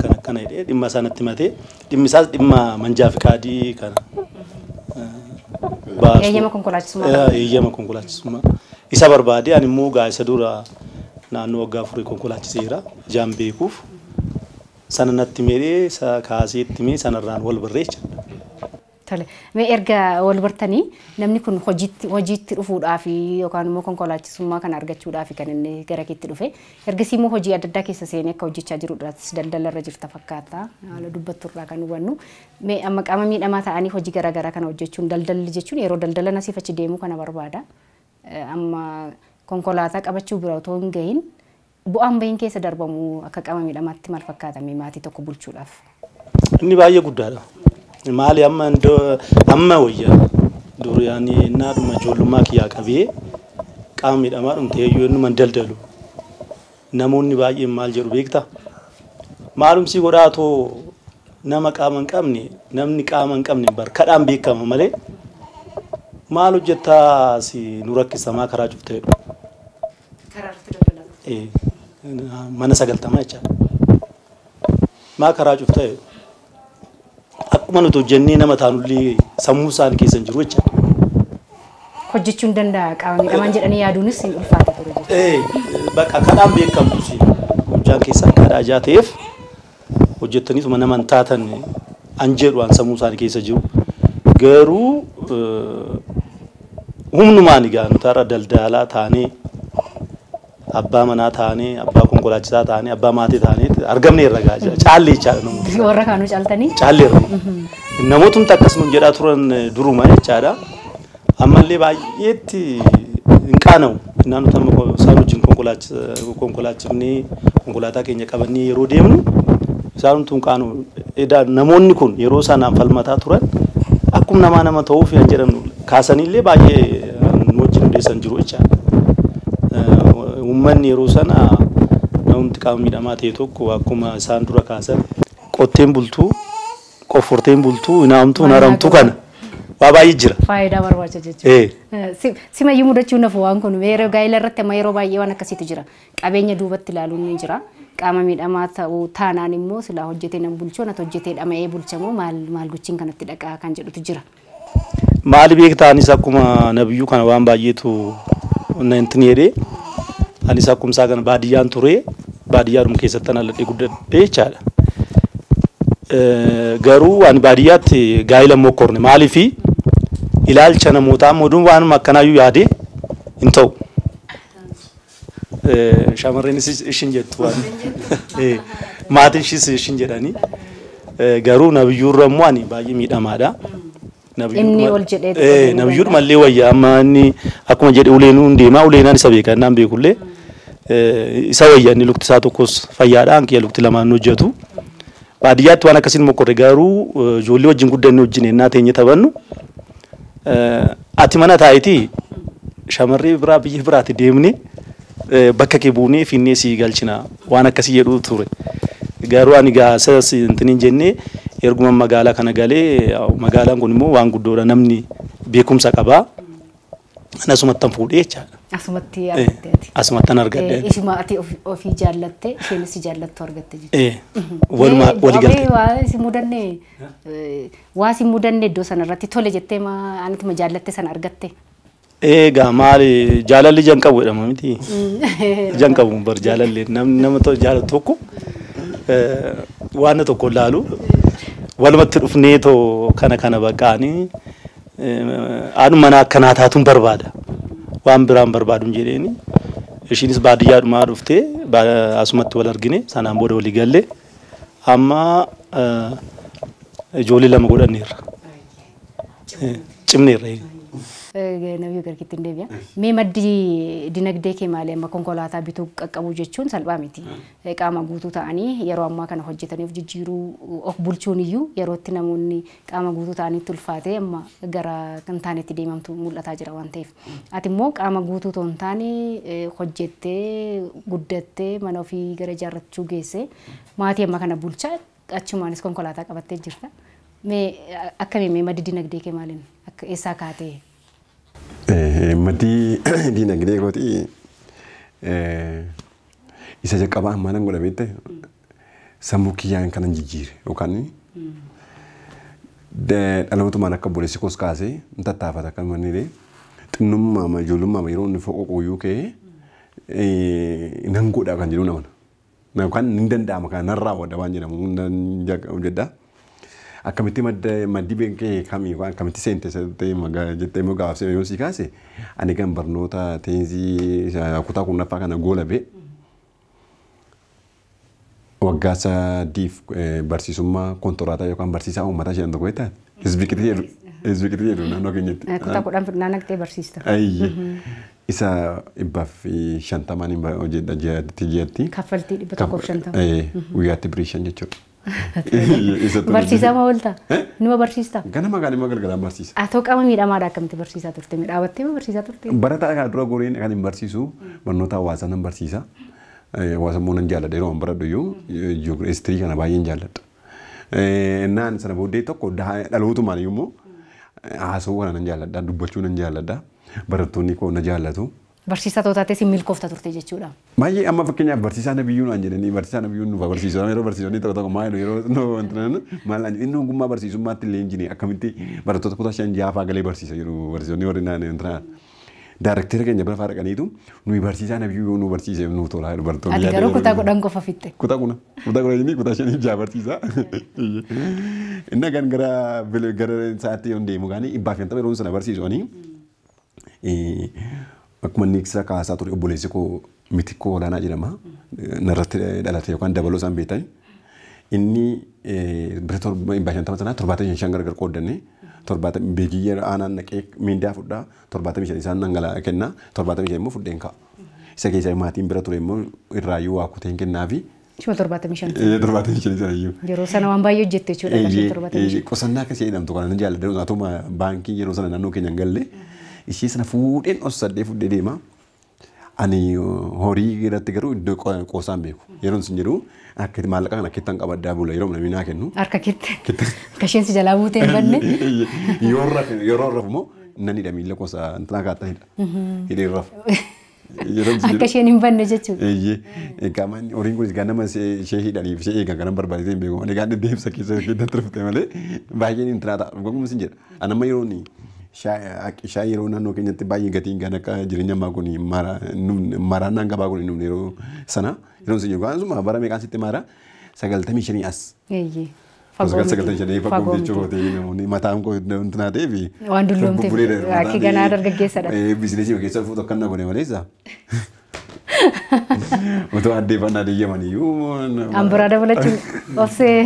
jedhee dhimma isaanitti matee dhimmi isaas dhimma manjaa fi kaadii kana. Eeyyama konkolaachisummaa. Eeyyama konkolaachisummaa. Isa barbaadee ani immoo isa dura naannoo waggaa 4 konkolaachiseera jaan beekuuf sana natti meedhee kaasee itti mee sanarraan wal barreecha. Tole mee erga wal bartanii namni kun hojiitti dhufuudhaaf yookaan immoo konkolaachisummaa kana argachuudhaaf kan inni gara keetti dhufe ergasii immoo hojii adda addaa keessa seenee akka hojjechaa jiruudhaas daldalarra jirta fakkaata haala dubbatturraa kan hubannu mee amma qaama miidhamaa ta'anii hojii garaagaraa kana hojjechuun daldalli jechuun yeroo daldala nasiif achi deemuu kana barbaada amma konkolaataa qabachuu bira otoo hin gahin bu'aan bahin keessa darbamu akka qaama miidhamaatti maal fakkaata maatii tokko bulchuudhaaf? Inni baay'ee guddaadha. Maali amma wayya duriyaani naaduma ijoollummaa kiyyaa qabee qaama miidhamaa dhumtee yoo inni man daldalu namoonni baay'een maal jedhu beektaa maalumsi godhaatoo nama qaama hin qabne namni qaama hin qabne barkadhaan beekama malee maal hojjettaa si nu rakkisamaa karaa cufteedhu. Mana 90 jechaadha. Maa karaa cufteedhu. Akkuma nuti hojjennee nama taanullee sammuu isaan keessa hin jiru jecha. Hojjechuun danda'a qaama miidhamaan jedhanii yaaduunis hin ulfaata ture jechuudha. Bakka kadhaan beekamtu si hojjaan keessaa kadhaa ijaa ta'eef hojjettaniituma nama hin taatan an jedhu waan sammuu isaan keessa jiru. Garuu humnumaan egaa nuti har'a daldalaa taanee abbaa manaa taanee abbaa konkolaachisaa taanee abbaa maatii taanee argamne irra gaajaa caallee jechaadha namoota. Warra kaanuu caaltanii? Caalleerra. Namootuma akkasuma jedhaa turan duruma jechaadha. Ammallee baay'eetti hin qaana'u. Naannoo tamma isaan wajjin konkolaachifnee konkolaataa keenya qabannee yeroo deemnu isaanumtu hin qaana'u. Namoonni kun yeroo isaan falmataa turan akkuma nama ta'uuf hin jedhamnu kaasaniillee baay'ee wajjin odeessan jiru jechaadha. Uummanni yeroo sana namni qaama miidhamaa ta'e tokko akkuma isaan dura kaasan qotteen bultuu qofforteen bultuu inaamtuu naramtuu kana waa baay'ee jira. Faayidaa barbaacha jechuudha. Simayyuu mudachuun nafu waan kun yeroo gaa'ela irratti amma yeroo baay'ee waan akkasiitu jira. Qabeenya duubatti ilaaluun ni jira. Qaama miidhamaa ta'uu taanaan immoo silaa hojjetee nan bulchoo natti hojjetee dhama'ee bulchamoo maal gochiin kanatti dhaqaa kan jedhutu jira. Maali beektaanis akkuma nabiyyuu kana waan baay'eetu nantin jedhee anis akkuma isaa kana baadiyyaan ture baadiyyaadhuma keessatti analadhee guddadhee jechaadha. Garuu ani baadiyyaatti gaa'ela mokkorne maaliifi ilaalcha namootaa moduun waan akkanaayyuu yaade hin ta'u. Shamarreenis ishin jettu waan maatiin ishis ishin jedhanii garuu nabiyyuurra immoo ani baay'ee miidhamaadha. Inni ol jedhee nabiyyuun mallee wayyaa amma inni akkuma jedhe uleenuun deemaa uleenaan isa beeka innaan beekullee isa wayyaa inni lukti isaa tokkos fayyaadha hanqiyya lukti lamaan hojjetu. Baadiyyaatti waan akkasiin mokkorre garuu ijoollee wajjin guddanne wajjin ennaa teenye taphannu ati mana taa'itii shamarree biraa biyya biraatti deemne bakka kee buunee finnee sii galchina waan akkasii jedhu ture. Garuu ani gaasas intiniin jennee erguma magaalaa kana galee magaalaan kun immoo waan guddoodha namni beekumsa qabaa. Asumatti an fuudhee jechaadha. Asumatti argatte. Asumatti an argadde. Ishuma ati ofii jaallatte isheenis jaallattu argatte jechuudha. Waluma walii galte. Waa si mudanne iddoo sanarratti tole jettee anituma jaallatte sana argatte. Egaa maali jaalalli jan qabu jedhama miti. Jan qabu bar jaalalli nama jaalatu tokko waan tokko laalu walumatti dhufnee too kana baqaanii anuma akkanaa taatuun barbaada. Waan biraan barbaaduun jedheeni ishiinis baadiyyaadhumaa dhuftee asumatti wal argine sanaan booda walii galle amma ijoollee lama godhanneerra. Cimneerra. Nabiyyuu garkitti hin deebi'a. Mee maddi dinagdee kee maali amma konkolaataa bituu qaqqabuu jechuun salphaa miti. Qaama guutuu ta'anii yeroo ammaa kana hojjetanii of jijjiiruu of bulchuun iyyuu yerootti namoonni qaama guutuu ta'anitti ulfaatee amma gara kan taanetti deemamtu mul'ataa jira waan ta'eef. Ati immoo qaama guutuu ta'uu hin taane hojjettee guddattee mana ofii gara ijaarrachuu geesse maatii amma kana bulchaa achumaanis konkolaataa qabattee jirta. Mee akkamiin maddi dinagdee kee maaliin akka eessaa kaatee? Maddi dinagdee kooti isa jalqabaa amma nan godha beekte sammuu kiyyaan kanan jijjiire yookaan dhalootumaan akka boleessi koos kaasee hin tattaafata akka manni xinnummaa ijoollummaa yeroo inni foqoo qoyyuu ka'ee nan godha kan jedhu namana. Yookaan ni danda'ama kan narraa wadda waan jedhamu jedha. Akkamitti maddi beekee kamii waan akkamitti seente jettee immoo gaafsee yoo si kaase ani kan barnoota teensii kutaa kurnaffaa kana goola bee waggaa sadiif barsiisummaa kontoraataa yookaan barsiisaa uummataa jedhan tokko jettee hizbiqitii jedhu naannoo keenyatti. Kutaa kudhan naannaqxee barsiista. Isa 150 hojjedha jetti. Kaffaltii 150. Guyyaatti birii jechuudha. Barsiisaa moo oolta? Numa barsiista? Ganama gaanima galgalaan barsiisa. Atoo qaama miidhamaadha akkamitti barsiisaa turte? Dhaabattee moo barsiisaa turte? Barataa kana dura goreen kan hin barsiisu barnoota hawaasaa nan barsiisa. Hawaasa immoo nan jaalladha yeroo baradhu iyyuu istirii kana baay'een jaalladha. Naan sana booddee tokko dhalootumaan immoo haasawuu kana nan jaalladha dubbachuu nan jaalladha barattoonni koo na jaallatu. Barsiisaa tootaatee milkoofta turte jechuudha. Baay'ee amma fakkeenyaaf barsiisaa nabiyyuu naan jedhanii barsiisaa nabiyyuu nuuf barsiisuu yeroo barsiisonni tokko maal yeroo maal inni ogummaa barsiisummaatti illee injini akkamitti barattoota kutaa 5 galee barsiisa yeroo barsiisonni warri naan entraan daarekteera keenya bira faara qaniitu nuyi barsiisaa nabiyyuu nu barsiise nu tola barattoonni. Ati garuu kutaa kudhan qofa fitte. Kutaa kudhan kutaa 5 barsiisaa. Inni kan gara sa'aatii yoon deemu gaanii 150 yeroo sana barsiisanii akkuma niiksa kaasaa ture obboleessi koo mitikoo olaanaa jedhama. Narratti dhalate yookaan dabaloo isaan beekan. Inni bira 150 sanaa 75 gargar qooddanne 70 beekiyya aanaan naqee miindaa fudhaa 75 isaan nangalaa kenna 75 immoo fudheen ka'a. Isa keessa maatiin bira ture immoo irraayyuu waa kuteen kennaafi. Shuma 75. 75 isaayyuu. Yeroo sana waan baay'ee hojjette jechuudha. 75. Qusannaa akkasii jedhamtu kana nan jaalladha. Atuma baankii yeroo sana naannoo keenya hin galle. Ishee sana fuudheen ossadhee fuudhee deema. Ani horii irratti garuu iddoo qoosaan beeku. Yeroon sin jedhu akka maallaqa kana kittan qabaddaa bula yeroo namni naa kennu. Harka kitte. Kasheen si jalaa buutee hin banne. Yeroo rafu immoo nanni dha miila qosaa intanaa kaattanidha. Hidhee rafu. Akka isheen hin banne jechuudha. Eegaman horiin kunis ganama ishee hidhaniif ishee eegan kanan barbaadee hin beeku. Ani gaadhi deemsa keessa turte malee baay'een intanaa ta'a. Dhuguma sin jedha. Anamma yerooni Shaayii yeroo naannoo keenyatti baay'ee gatiin kan akka jireenya ammaa kun maraannaan gabaa kun hin yeroo sana yeroo isin jiru gaazuma bara meeqaan sitti mara 95 as. Fagoo 95 fagoo jechuudha namoonni mataan koo intinaa ta'eef. Waan dulloomteef akka ganaa dargaggeessadha. Biizineesii keessa fuutu akka nama godhe maleessa. Otoo addeeffannaa deeyyamaniyyuu. Ambiraa dabalachuun obsee.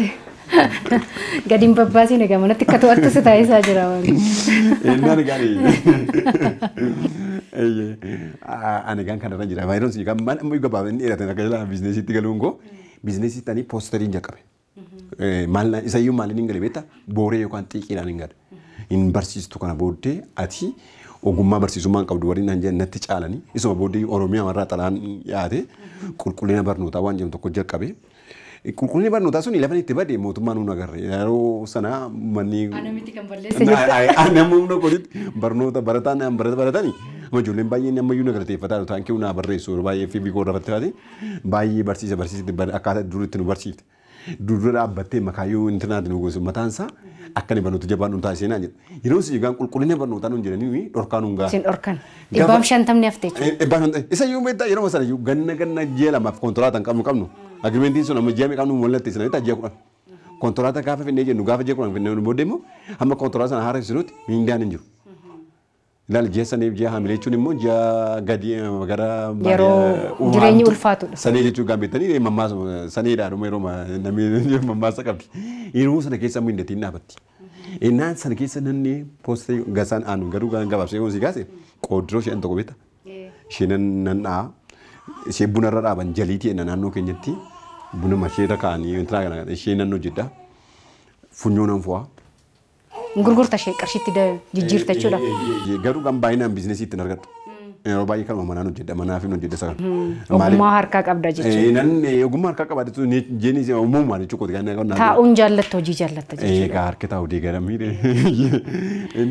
Gadi hin babbaasiin egaa manatti akka to'attu si taasisaa jira waan. Innaan gaarii. Ani gaan kanarra jira. Baay'een sun kan maal ammoo gabaabaa inni dheeratan akka jala biizineesiitti galuun koo biizineesii ta'anii poosteriin jalqabe. Maal isayyuu maaliin hin gale beektaa booree yookaan xiiqiidhaan hin gale. Hin barsiistu kana booddee ati ogummaa barsiisummaan qabdu warri naan jedhan natti caalanii isuma booddee Oromiyaa warraa xalaan dhiyaate qulqullina barnootaa waan jedhamu tokko jalqabe. Qulqullina barnootaa sun lafa itti badee mootummaan nu agarre yeroo sana manni. Anamitti kan balleessa jirta. Namni humna koditti barnoota baratanii ijoolleen baay'een ammayyuu nagarateeffataa jiru ta'an kiyyuu naa barreessu baay'ee fi biikoo irratti baate baay'ee barsiisitti akkaataa duriitti nu barsiifte. Dura dhaabbattee makaayyuu intarneetii nu gosa mataan isaa akka inni barnoota jabaan nu taasisee naan jedha. Yeroo isin egaan qulqullina barnootaa nu jedhanii dhorkaan nu ga'a. Isin dhorkan. Dhibbaam shantamni haftee jechuudha. Isa iyyuu beektaa yeroo sana iyyuu ganna ji'a lamaaf kontoraataa qabnu. Agrimentiin sun amma ji'a meeqaan nu mul'atte sana ji'a kudhan. Kontoraataa gaafa finnee jennu gaafa ji'a kudhan finnee nu booddee immoo hamma kontoraataa sana haaromsinutti miindaan hin jiru. Ilaali ji'a saniif ji'a hamilee jechuun immoo ji'a gadi gara yeroo jireenyi ulfaatudha. Sanee jechuun gaambeettanii mammaasa saneedhaa dhuma yeroo namni mammaasa qabdi. Yeroo sana keessa immoo hindatiin dhaabatti. Innaan sana keessa namni poostii gasaan aanu garuu gabaabsee yoo si kaase qoodiroo isheen tokko beekta. Isheen nan dhaa ishee bunarra dhaaban jaliitii enna naannoo keenyatti buna masheerra kaa'anii intalaa kana ishee nan hojjedha. Funyoo nan fo'a. Gurgurta ishee qarshiitti jijjiirta jechuudha. Garuu kan baay'inaan biizinesiitti hin argadhu. Yeroo baay'ee kanuma manaan hojjedha manaa fi hojjedha sana. Ogummaa harkaa qabda jechuudha. Ogummaa harkaa qabda jechuun jeenis uumamumaan jechuudha. Taa'uun jaallatta hojii jaallatta jechuudha. Egaa harka taa'u deegaramii.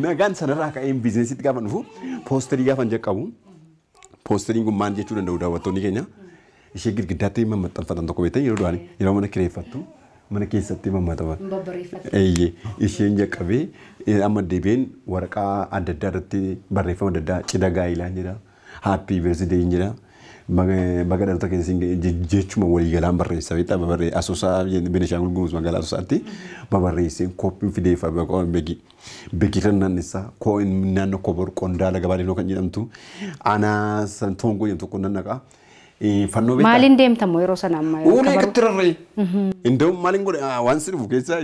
Nagaan sanarraa ka'een biizinesiitti gaafa dhufu poosterii gaafa jalqabu poosteriin kun maal jechuu danda'u daawwattoonni keenya ishee girgiddaatti maxxanfatan tokko beektan yeroo du'an yeroo mana kireeffattu. Mana keessatti mammaataman. Isheen jalqabee amma deebiin waraqaa adda addaa irratti barreeffama adda addaa cidha gaa'ilaa jedha. Happy birthday jedha. Baga dhalata keessa jechuma waliigalaan barreessa. Asoosaa Benishaangul Gumuz magaalaa Asoosaatti babarreessee koppii fideeffa beekii kan naannessaa naannoo kobor qondaala gabaadhinoo kan jedhamtu aanaa santoongoo jedhamtu tokko nannaqaa. Maaliin deemtamoo yeroo sana amma? Ulee kattirarree. Indoo maaliin godhe waan siruuf keessaa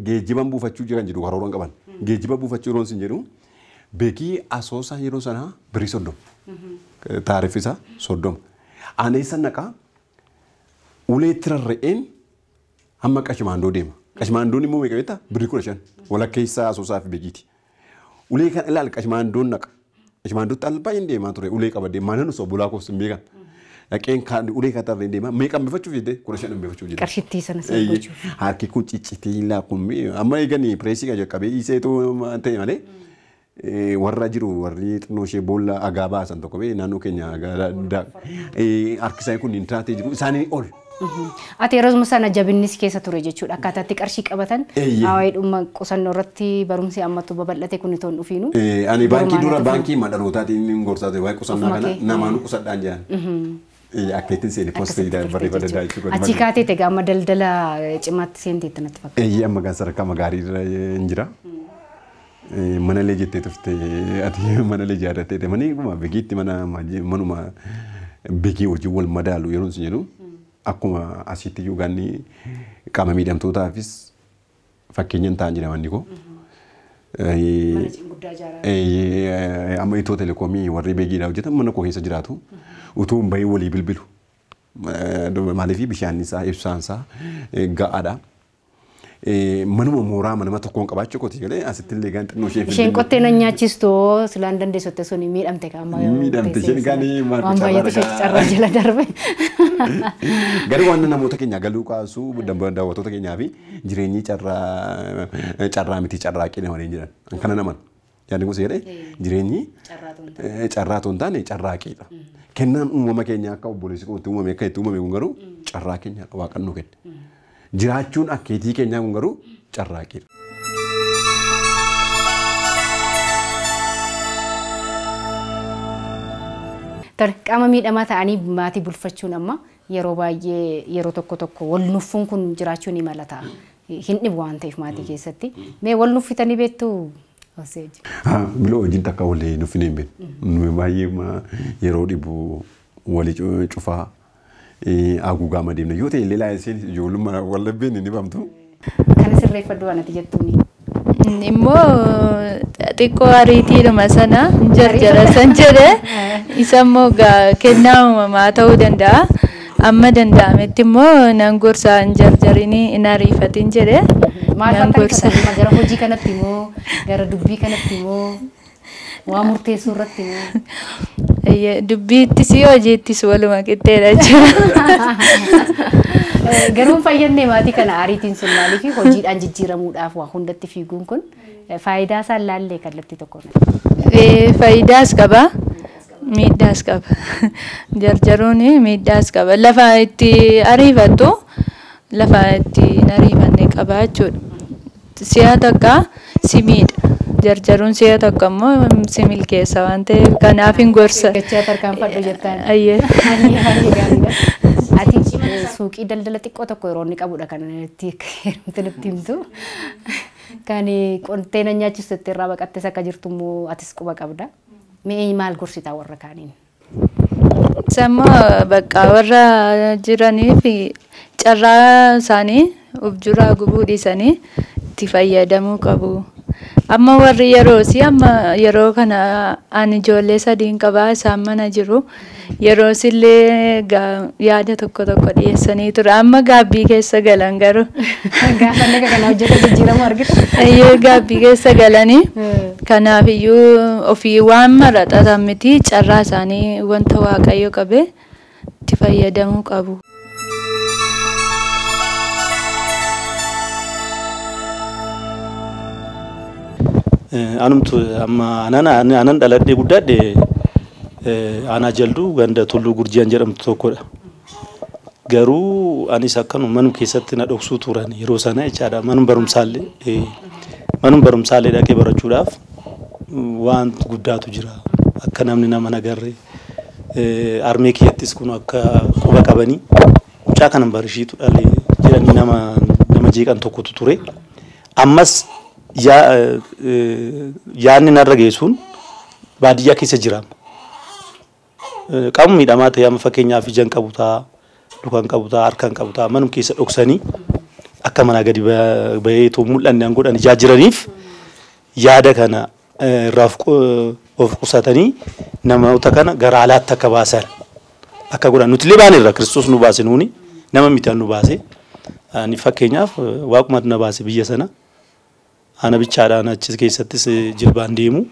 geejjiban buufachuu kan jedhu karooran qaban. Geejjiba buufachuu yeroo sin jedhu beekii asoosaa yeroo sana birii soddoma. Taarifisa soddoma. Aaneessa naqaa ulee tirarre'een hamma qashmaandoo deema. Qashmaandoon immoo meeqa beektaa? Birii 15 walakkeessaa asoosaa fi beekiiti. Ulee kan ilaali qashmaandoon naqa. Qashmaandootti albaay'een deemaa ture ulee qabadee maanan osoo bulaa koofsin beekan. Dhaqeen kan ulee katarree deemaa meeqan bifachuuf jettee 15 bifachuuf jettee. Qarshittii sana sirbachuuf. Harki kun ciccitee laakun amma eeganii pireesii kan jalqabee dhiiseetu ta'e malee warra jiru warri xinnoo ishee boolla agaa baasan tokko bee naannoo keenya harki isaanii kun hin taatee jiru isaanii ol. Ati yeroo sana jabinnis keessa ture jechuudha. Akkaataatti qarshii qabatan hawaayidhuma qusannoo irratti barumsi ammatu babal'ate kun itoon dhufiinu. Ani baankii dura baankii madhalootaatiin gorsaa ture waa'ee qusannaa kana namaan qusadhaan jedhan. Akka ittiin seeni poostii barreeffama adda addaa. Achi kaatee egaa amma daldala cimaatti seenteetti natti fakkaata. Amma gaan sadarkaa magaarii irra hin jira. Mana lee jettee turte ati mana lee jaarrattee manii kuma beekiitti manuma beekii wajjin wal madaalu yeroo isin jedhu. Akkuma asitti iyyuu gaanni qaama miidhamtootaafis fakkeenyaan ta'an jira manni koo. Amma Itiyoo Telekoomii warri beekiidhaa hojjetan mana koo keessa jiraatu. Utuu hin bahin walii bilbilu. Maaliif bishaan isaa ibsaan isaa ga'aadha. manuma mooraa manama tokkoon qabaachuu kooti galee asitti illee gaan xinnoo ishee Isheen qottee nan nyaachistoo silaan dandeessotte suni miidhamte kaama. miidhamte isheen gaanii maal Waan baay'eetu ishee carraa jala darbe. Garuu waan namoota keenya galuu kaasuu daawwattoota keenyaa fi jireenyi carraa miti carraaqii namoonni jiran kana naman yaadni kun seedhe jireenyi carraa toon taane carraaqiidha. Kennaan uumama keenya akka obboleessi kootti uumame akka itti uumame kun garuu carraa keenya waaqan nu kenne. Jiraachuun akkeetii keenyaa kun garuu carraaqiidha. Qaama miidhamaa ta'anii maatii bulfachuun amma yeroo baay'ee yeroo tokko wal nuffuun kun jiraachuu ni mala ta'a. Hin dhibu waan ta'eef maatii keessatti. Mee wal nuffitanii beektu? Biloo wajjin takka walii nuffine hin beeknu. Nuyi baay'ee yeroo dhibu walii cufaa haguugaa madeemna yoo ta'e illee laayiseen ijoollummaa wallabbeen ni bamtu. Kan sirreeffadhu waan ati jettuuni. Immoo xiqqoo ariitiidhuma sana jarjara san jedhe isa immoo kennaa uumamaa ta'uu danda'a. Amma danda'ametti immoo nan gorsaa hin jarjarinii hin ariifatin jedhe. Maal fakkaata gara hojii kanatti immoo gara dubbii kanatti immoo waan murteessuu irratti immoo dubbiittis hojiittis waluma qixxeedha jechuudha. Garuu fayyadnee maatii kana ariitiin sun maaliif hojiidhaan jijjiiramuudhaaf waa hundatti fiiguun kun faayidaa isaa laallee kallattii tokkoon. Faayidaas qaba. Miidhaas qaba. Jarjaruun miidhaas qaba. Lafa itti ariifattu lafa itti hin ariifanne qaba jechuudha. Si'a takka si miidha. Jarjaruun si'a takka immoo si milkeessa waan ta'eef kanaaf hin gorsa. Gachaa tarkaanfadhu jettaan. Ayyee. Ati suuqii daldala xiqqoo tokko yeroo inni qabudha kan itti himtu. Kan qonteena nyaachisu irraa baqattes akka jirtu immoo atis quba qabda. Mee maal gorsitaa warra kaaniin? Sammoo bakka warra jiraniif carraa isaanii of duraa gubuu dhiisanii itti fayyadamuu qabu. Amma warri yeroo kana ani ijoollee sadiin qabaa isaan mana jiru. Yeroo sillee yaada tokko dhiyeessanii ture. Amma gaabbii keessa galan garuu. Gaafa inni kana hojjeta jijjiiramu argitu. Ayyee gaabbii keessa galanii. Kanaafiyyuu ofii waan maraxatan miti carraa isaanii wanta waaqayyo qabe itti fayyadamuu qabu. Anumtu amma anan dhaladhee guddaadhe ana jaldu ganda Tulluu Gurjiyan jedhamtu tokkodha. Garuu anis akkanuma manuma keessatti na dhoksuu turan yeroo sana jechaadha. Manuma barumsaallee dhaqee barachuudhaaf waan guddaatu jira. Akka namni nama nagarre armee kiyyattis kun akka quba qabanii mucaa kanan barishiitu dhalee jedhanii nama jeeqan tokkotu ture. Ammas yaanni narra geessuun baadiyyaa keessa jiraama. Qaama miidhamaa ta'e amma fakkeenyaaf ijaan qabu ta'a, lukaan qabu ta'a, harkaan qabu ta'a manuma keessa dhoksanii akka manaa gadi baheetu mul'anne an godhan ijaa jiraniif yaada kana irraa of qusatanii namoota kana gara alaatti akka baasan akka godhan nuti illee baaneerra Kiristoos nu baase nuuni nama miti nu baase ani fakkeenyaaf waaqumatu na baase biyya sana ana bichaadhaan achis keessattis jilbaan deemu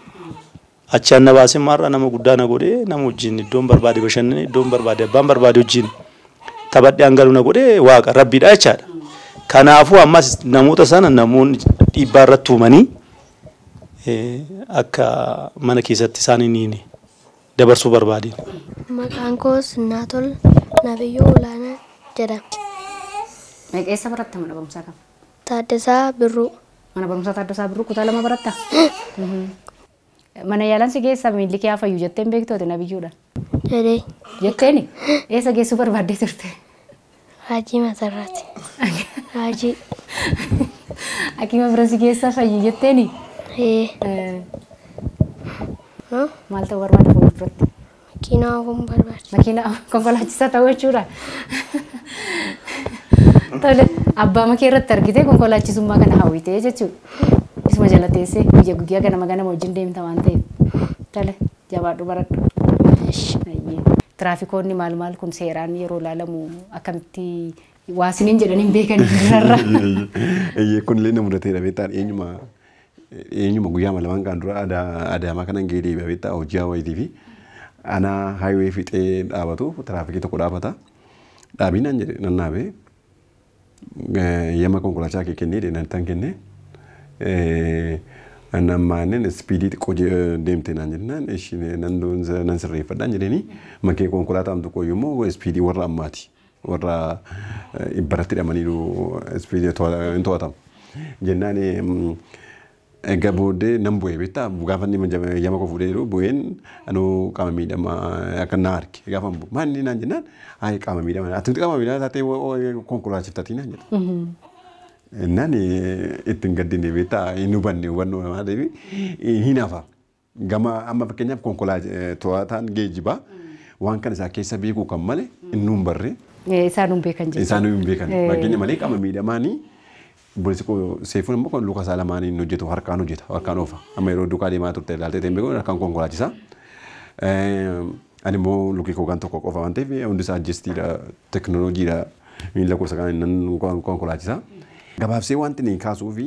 achaan na baase marra nama guddaa na godhee nama wajjin iddoon barbaade bashannanee iddoon barbaade abbaan barbaade wajjin taphadhee hangalu na godhee waaqa rabbiidha jechaadha. Kanaafuu ammas namoota sana namoonni dhiibbaa irratti tuumanii akka mana keessatti isaaniin dabarsuu barbaadeen. Maqaan koos Naatol Nabiyyuu Olaanaa jedhama. Eessa baratta mana barumsaa kam? Taaddasaa Birruu. Mana barumsaa Taaddasaa Birruu kutaa lama baratta? Mana yaalaan si geessa miilli kee haa fayyu jetteen beektooti Nabiyyuudha. Jedhee. Jetteeni eessa geessuu barbaaddee turte? Haajii Masarraati. Haajii. Akima bira si geessa fayyu jetteeni? Maal ta'uu barbaadde fuulduratti? Makiinaa ofuun barbaade. Makiinaa konkolaachisaa ta'uu jechuudha. Tole abbaa makee irratti argitee konkolaachisummaa kana hawwitee jechuudha. Isuma jala teessee guyyaa guyyaa ganama ganama wajjin deemta waan ta'eef. Tole jabaadhu baradhu. Tiraafikoonni maal kun seeraan yeroo ilaalamu akkamitti Waasiniin jedhanii beekan irra. Kun illee nama mudateera beektaa eenyuma guyyaa malamaan kan dura Adaamaa kanan gahee deebi'a beektaa hojii hawaayitii fi ana highway fixee dhaabatu tiraafikii tokko dhaabata. Dhaabinaan jedhe nannaabee yamma konkolaataa kee kennee deemtan kennee namaanin speedii xiqqoo deemte naan jennaan nan sirreeffadhaan jedhanii makkee konkolaataan tokko immoo speedii warra ammaati. Warra ibbaratti hidhamaniiru speedii hin to'atamu. Jennaan egaa booddee nan bu'ee beektaa gaafa inni yama koo fuudhee jiru bu'een anuu qaama miidhamaa akka na arge gaafa bu'u maanni naan jennaan haa qaama miidhamaa ati qaama miidhamaa taatee konkolaachiftaatii naan jedha. Naan ittiin gaddine beektaa hin hubanne hubannoo namaa deebi hin hafa. Gama amma fakkeenyaaf konkolaataan geejjibaa waan kana isaa keessa beekuu kan malee inni hin barree. Isaanuu beekan jechuudha. Isaanuu beekan. Fakkeenya malee qaama miidhamaanii bulisi ko seefuun immoo kan luka isaa lamaaniin hojjetu harkaan hojjeta harkaan oofa. Amma yeroo duukaa deemaa turte ilaaltee ta'e beekuun harkaan konkolaachisa. Ani immoo lukii koo kan tokko qofa waan ta'eef hundi isaa ajjestiidha teknooloojiidha miila gosa kan konkolaachisa. Gabaabsee wanti ni kaasuu fi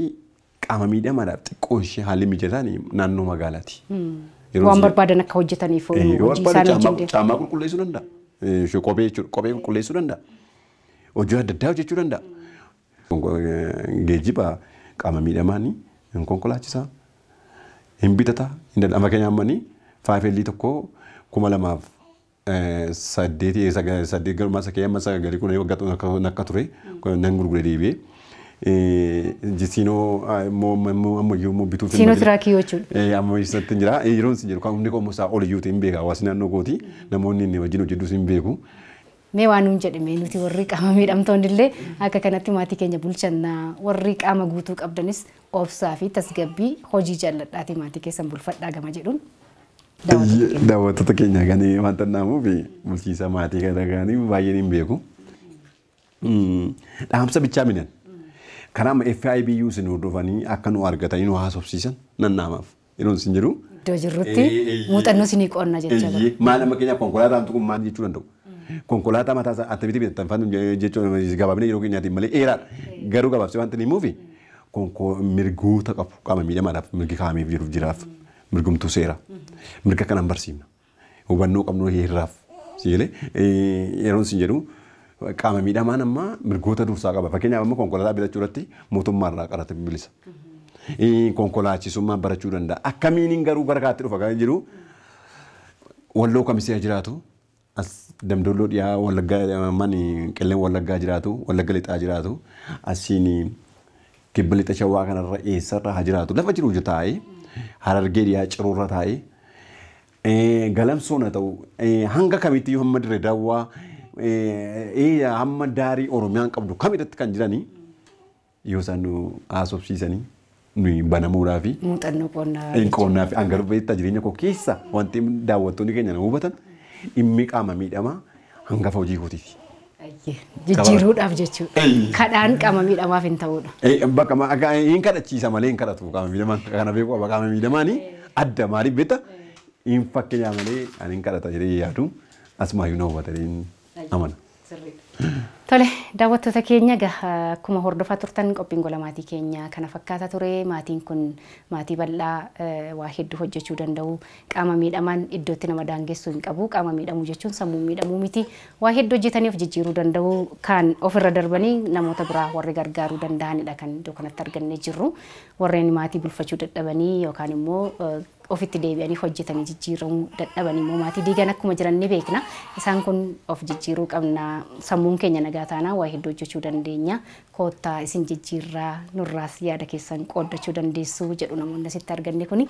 qaama miidhamaadhaaf xiqqoo ishee haalli mijataan naannoo magaalaati. Waan barbaadan akka hojjetaniif hojii isaanii hojjetee. Caamaa qulqulleessuu danda'a. Kophee qulqulleessuu danda'a. Hojii adda addaa hojjechuu danda'a. Geejjiba qaama miidhamaanii hin konkolaachisaa. Hin bitata. Hin dadhama keenya ammanii faayifellii tokko 2008 garumaa sakee amma sagalee kun waggaa akka ture nan gurgure deebi'ee. Jisiinoo ammayyuu bituuf. Siinoo tiraakii jechuudha. Amma isatti jira. Yeroon si jedhu kan hundi qomoo isaa ol iyyuu hin beeka. Hawaasni naannoo kooti namoonni inni wajjin hojjedhus hin beeku. Mee waan nuun jedhame nuti warri qaama miidhamtoonni illee akka kanatti maatii keenya bulchanna warri qaama guutuu qabdanis obsaa fi tasgabbii hojii jaalladhaati maatii keessan bulfadhaa gama jedhuun. Daawwattoota keenya kan wanta naamuu fi bulchiisa maatii kana kan baay'een hin beeku. Dhaamsa bichaa minan. Karaa FIBU sin hordofanii akka nu argatanii nu haasofsiisan nan naamaaf. Yeroon sin jedhu. Iddoo jirrutti muuxannoo sinii qoonna jecha. Maal amma keenya konkolaataan tokko maal jechuu danda'u? Konkolaataa mataa isaa attamitti bitattan jechuun gabaabina yeroo keenyaatiin malee dheeraadha. Garuu gabaabsee wanti ni muufi mirgoota qabu qaama miidhamaadhaaf mirgi kaa'ameef jiruuf jiraaf mirgumtuu seera. Mirga kanaan barsiifna. Hubannoo qabnu heerraaf. Siilee yeroon sin jedhu. Qaama miidhamaan amma mirgoota dursaa qaba. Fakkeenyaaf amma konkolaataa bitachuu irratti mootummaarraa qarate bilisa. Konkolaachisummaa barachuu danda'a. Akkamiin garuu gara kaatti dhufa kan jiru walloo kamisee jiraatu as damdolloo dhiyaa wallaggaa mani qilleen wallaggaa jiraatu wallagga lixaa jiraatu asiin kibba lixa shawaa kanarra eessarra haa jiraatu lafa jiru taa'ee harargee dhiyaa ciroorra taa'ee galamsoon haa ta'u hanga kamitti hamma dirree daawwaa hamma daarii Oromiyaan qabdu kamitatti kan jiranii yoo isaan nu haasofsiisanii nuyi banamuudhaa fi muuxannoo qonnaa fi hanga dhufeetta jireenya koo keessa wanti daawwattoonni keenya na hubatan dhimmi qaama miidhamaa hangafa hojii kootiiti. Jijjiiruudhaaf jechuudha. Kadhaan qaama miidhamaaf hin ta'uudha. Bakka hin kadhachiisa malee hin kadhatu qaama miidhamaa kana beeku qaama miidhamaanii adda maaliif beekta hin fakkeenyaa malee ani hin kadhata jedhee yaadu asumaayyuu na hubatanii amana. Tole daawwattoota keenya akkuma hordofaa turtan qophiin gola maatii keenya kana fakkaata ture. Maatiin kun maatii bal'aa waa hedduu hojjechuu danda'u. Qaama miidhamaan iddootti nama daangessuu hin qabu. Qaama miidhamuu jechuun sammuu miidhamuu miti. Waa hedduu hojjetaniif jijjiiruu danda'u. Kan ofirra darbanii namoota biraa warri gargaaruu danda'anidha kan iddoo kanatti argannee jirru. Warreen maatii bulfachuu dadhabanii yookaan immoo ofitti deebi'anii hojjetanii jijjiiramuu dadhabanii immoo maatii diigan akkuma jiran ni beekna. Isaan kun of jijjiiruu qabna. Sammuun keenya nagaa taanaa waa hedduu hojjechuu dandeenya. Koottaa isin jijjiirraa nurraas yaada keessan qooddachuu dandeessu jedhu namoonni asitti arganne kuni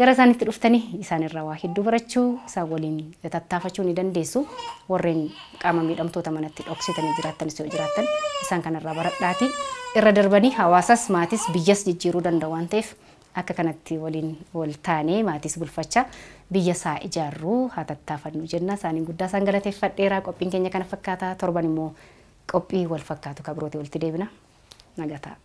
gara isaanitti dhuftanii isaanirraa waa hedduu barachuu isaan waliin tattaafachuu ni dandeessu. Warreen qaama miidhamtoota manatti dhoksitanii jiraatanis yoo jiraatan isaan kanarraa baradhaati. Irra darbanii hawaasas maatis biyyas jijjiiruu danda'u waan ta'eef akka kanatti waliin wal taanee maatis bulfachaa biyya isaa ijaarruu haa tattaafannu jenna. Isaaniin guddaa isaan galateeffadheera. Qophiin keenya kana fakkaata. Torban immoo qophii wal fakkaatu kabrooti walitti deebina. Nagataa.